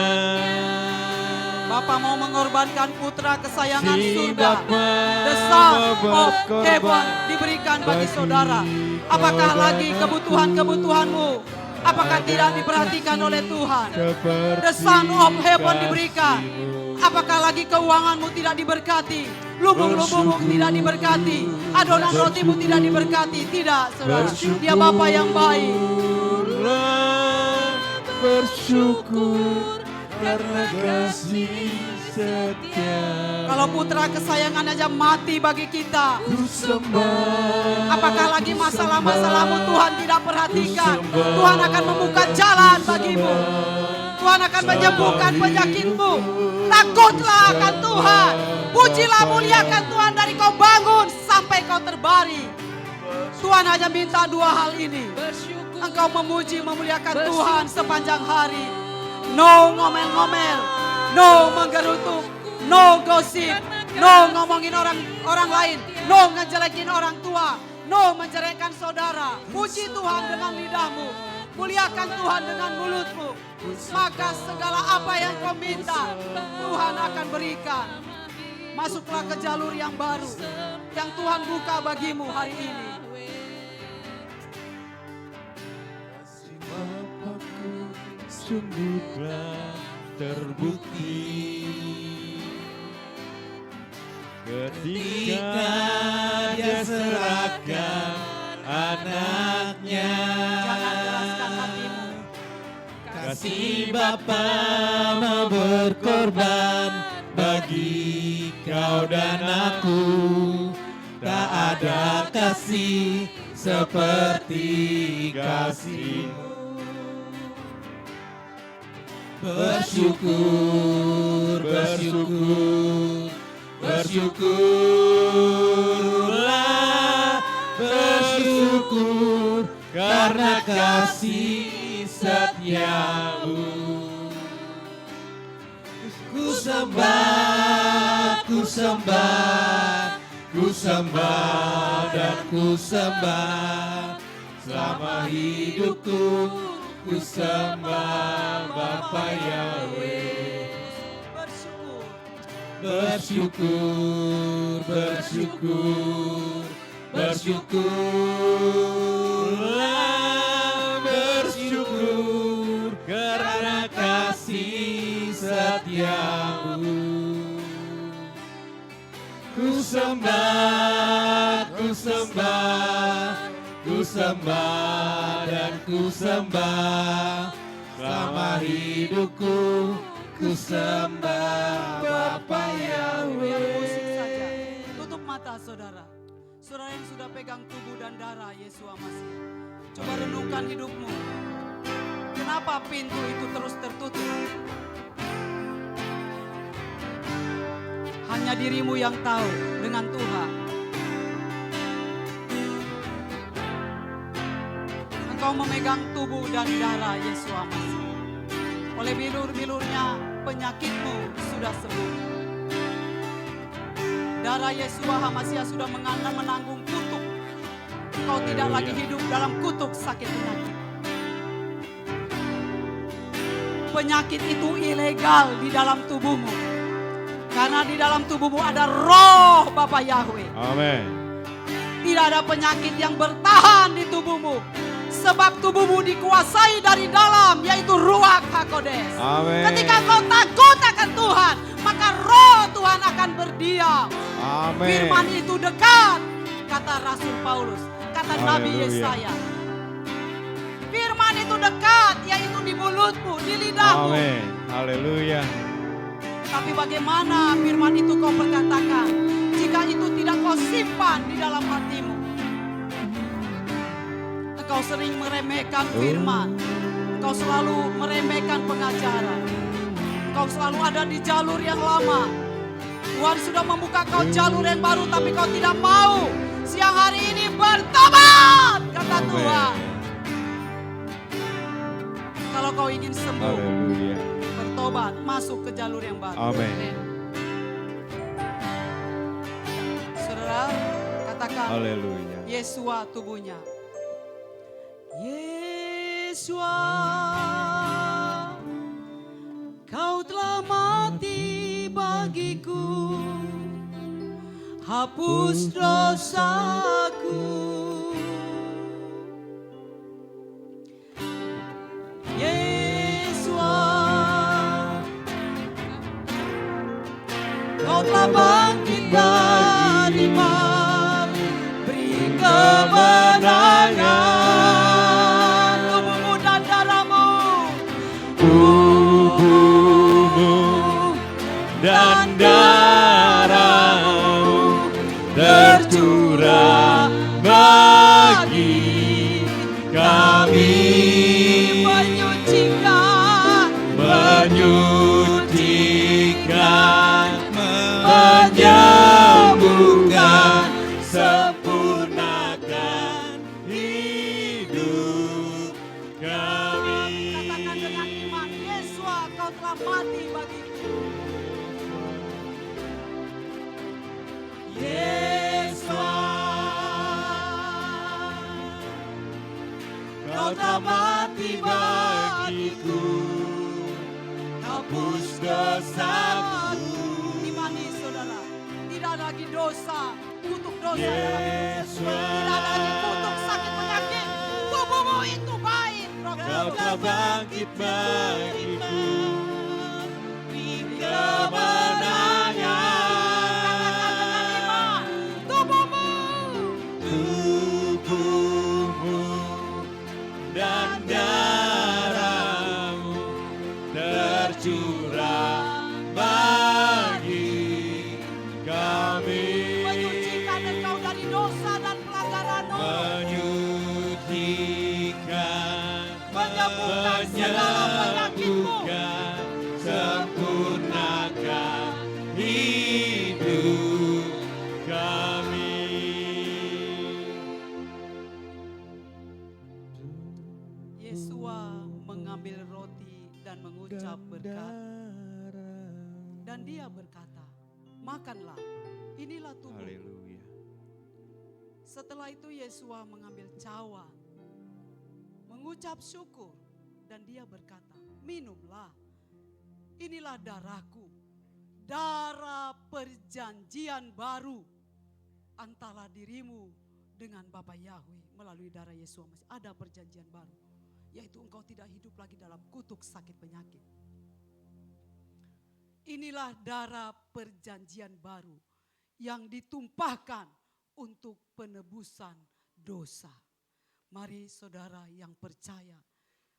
Bapa mau mengorbankan putra kesayangan Si surga. Bapa The Son mau of berkorban Heaven diberikan bagi saudara. Apakah lagi kebutuhan-kebutuhanmu? Apakah tidak diperhatikan oleh Tuhan? The Son of Heaven diberikan. Apakah lagi keuanganmu tidak diberkati? Lubung-lubungmu tidak diberkati. Adonan rotimu tidak diberkati. Tidak, saudara. Dia Bapa yang baik. Bersyukur karena kasih setia. Kalau putra kesayangan aja mati bagi kita, Ku sembah. apakah lagi masalah-masalahmu Tuhan tidak perhatikan? Tuhan akan membuka jalan bagimu. Tuhan akan menyembuhkan penyakitmu. Takutlah akan Tuhan. Pujilah, muliakan Tuhan dari kau bangun sampai kau terbaring. Tuhan hanya minta dua hal ini. Engkau memuji, memuliakan Tuhan sepanjang hari. No ngomel-ngomel, no menggerutu, no gosip, no ngomongin orang lain, no ngejelekin orang tua, no menceraikan saudara. Puji Tuhan dengan lidahmu, muliakan Tuhan dengan mulutmu. Maka segala apa yang kau minta, Tuhan akan berikan. Masuklah ke jalur yang baru, yang Tuhan buka bagimu hari ini. Bapakku sungguh telah terbukti. Ketika dia serahkan anaknya. Jangan keraskan hatimu. Kasih Bapa mau berkorban bagi kau dan aku. Tak ada kasih seperti kasih-Mu. Bersyukur, bersyukur, bersyukurlah, bersyukur karena kasih setiamu. Ku sembah, ku sembah, ku sembah dan ku sembah. Selama hidupku ku sembah Bapa Yahweh. Bersyukur, bersyukur, bersyukurlah, bersyukur karena kasih setiamu. Ku sembah, ku sembah, ku sembah dan ku sembah. Selama hidupku ku sembah Bapa Biar musik Yahweh. saja. Tutup mata saudara. Saudara yang sudah pegang tubuh dan darah Yesus Masih. Coba renungkan hidupmu. Kenapa pintu itu terus tertutup? Hanya dirimu yang tahu dengan Tuhan. Engkau memegang tubuh dan darah Yesus Masih. Oleh bilur-bilurnya penyakitmu sudah sembuh. Darah Yesua HaMasiah sudah menanggung kutuk. Kau tidak lagi hidup dalam kutuk sakit penyakit. Penyakit itu ilegal di dalam tubuhmu. Karena di dalam tubuhmu ada roh Bapa Yahweh. Amin. Tidak ada penyakit yang bertahan di tubuhmu. Sebab tubuhmu dikuasai dari dalam, yaitu Ruach HaKodes. Amin. Ketika kau takut akan Tuhan, maka roh Tuhan akan berdiam. Amin. Firman itu dekat, kata Rasul Paulus, kata Nabi Haleluya. Yesaya. Firman itu dekat, yaitu di mulutmu, di lidahmu. Amin. Haleluya. Tapi bagaimana firman itu kau perkatakan, jika itu tidak kau simpan di dalam hatimu? Engkau sering meremehkan firman. Engkau selalu meremehkan pengajaran. Engkau selalu ada di jalur yang lama. Tuhan sudah membuka kau jalur yang baru, tapi kau tidak mau. Siang hari ini bertobat, kata Amin. Tuhan. Kalau kau ingin sembuh, Haleluya. bertobat, masuk ke jalur yang baru. Amin. Saudara, katakan Haleluya. Yesua tubuhnya. Yesua, kau telah mati bagiku, hapus dosaku. Yesua, kau telah bangkit dari mati, beri kemenangan. Tubuhmu dan darahmu, Tubuhmu dan darahmu tercurah bagi kami, menyucikan, menyucikan, menyembuhkan, sempurnakan hidup kami. katakan dengan iman, Yesua kau telah mati bagiku. Yesua, kau telah mati bagiku, hapus dosaku. Imani saudara, tidak lagi dosa, kutuk dosa dalam hidupmu. Tidak lagi kutuk sakit penyakit. Tubuhmu itu baik, Roh Kau Kudus. telah bangkit bagiku, Kemenangan. Tubuhmu tubuhmu dan darahmu tercurah bagi kami, menyucikan engkau dari dosa dan pelanggaranmu. menyucikan, Menyembuhkan segala penyakitmu. menyembuhkan, sempurnakan hidup kami. Yesua dan mengucap berkat. Dan dia berkata, makanlah, inilah tubuhku. Haleluya. Setelah itu Yesua mengambil cawan, mengucap syukur, dan dia berkata, minumlah, inilah darahku, darah perjanjian baru antara dirimu dengan Bapa Yahweh melalui darah Yesua Masihi. Ada perjanjian baru, yaitu engkau tidak hidup lagi dalam kutuk sakit penyakit. Inilah darah perjanjian baru yang ditumpahkan untuk penebusan dosa. Mari saudara yang percaya,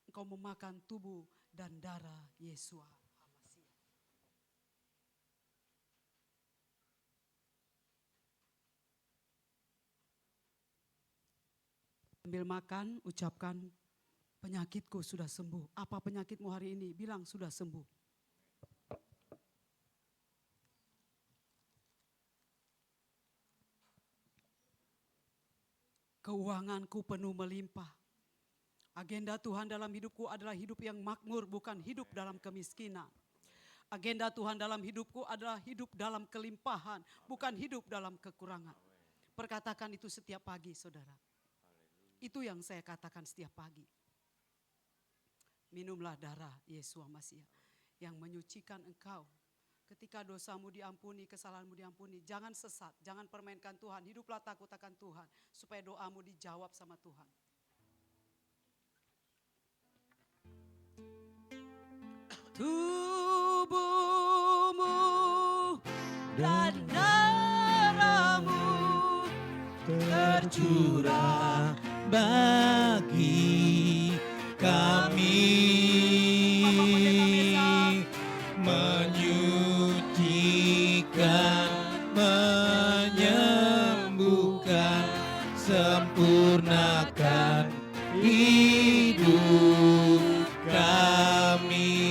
engkau memakan tubuh dan darah Yesua Masihi. Sambil makan, ucapkan, penyakitku sudah sembuh. Apa penyakitmu hari ini? Bilang sudah sembuh. Keuanganku penuh melimpah. Agenda Tuhan dalam hidupku adalah hidup yang makmur, bukan hidup dalam kemiskinan. Agenda Tuhan dalam hidupku adalah hidup dalam kelimpahan, bukan hidup dalam kekurangan. Perkatakan itu setiap pagi, saudara. Itu yang saya katakan setiap pagi. Minumlah darah Yesua Masihi yang menyucikan engkau. Ketika dosamu diampuni, kesalahanmu diampuni, jangan sesat, jangan permainkan Tuhan. Hiduplah takut akan Tuhan, supaya doamu dijawab sama Tuhan. Tubuhmu dan darahmu tercurah bagi kami, menyucikan, menyembuhkan, sempurnakan hidup kami.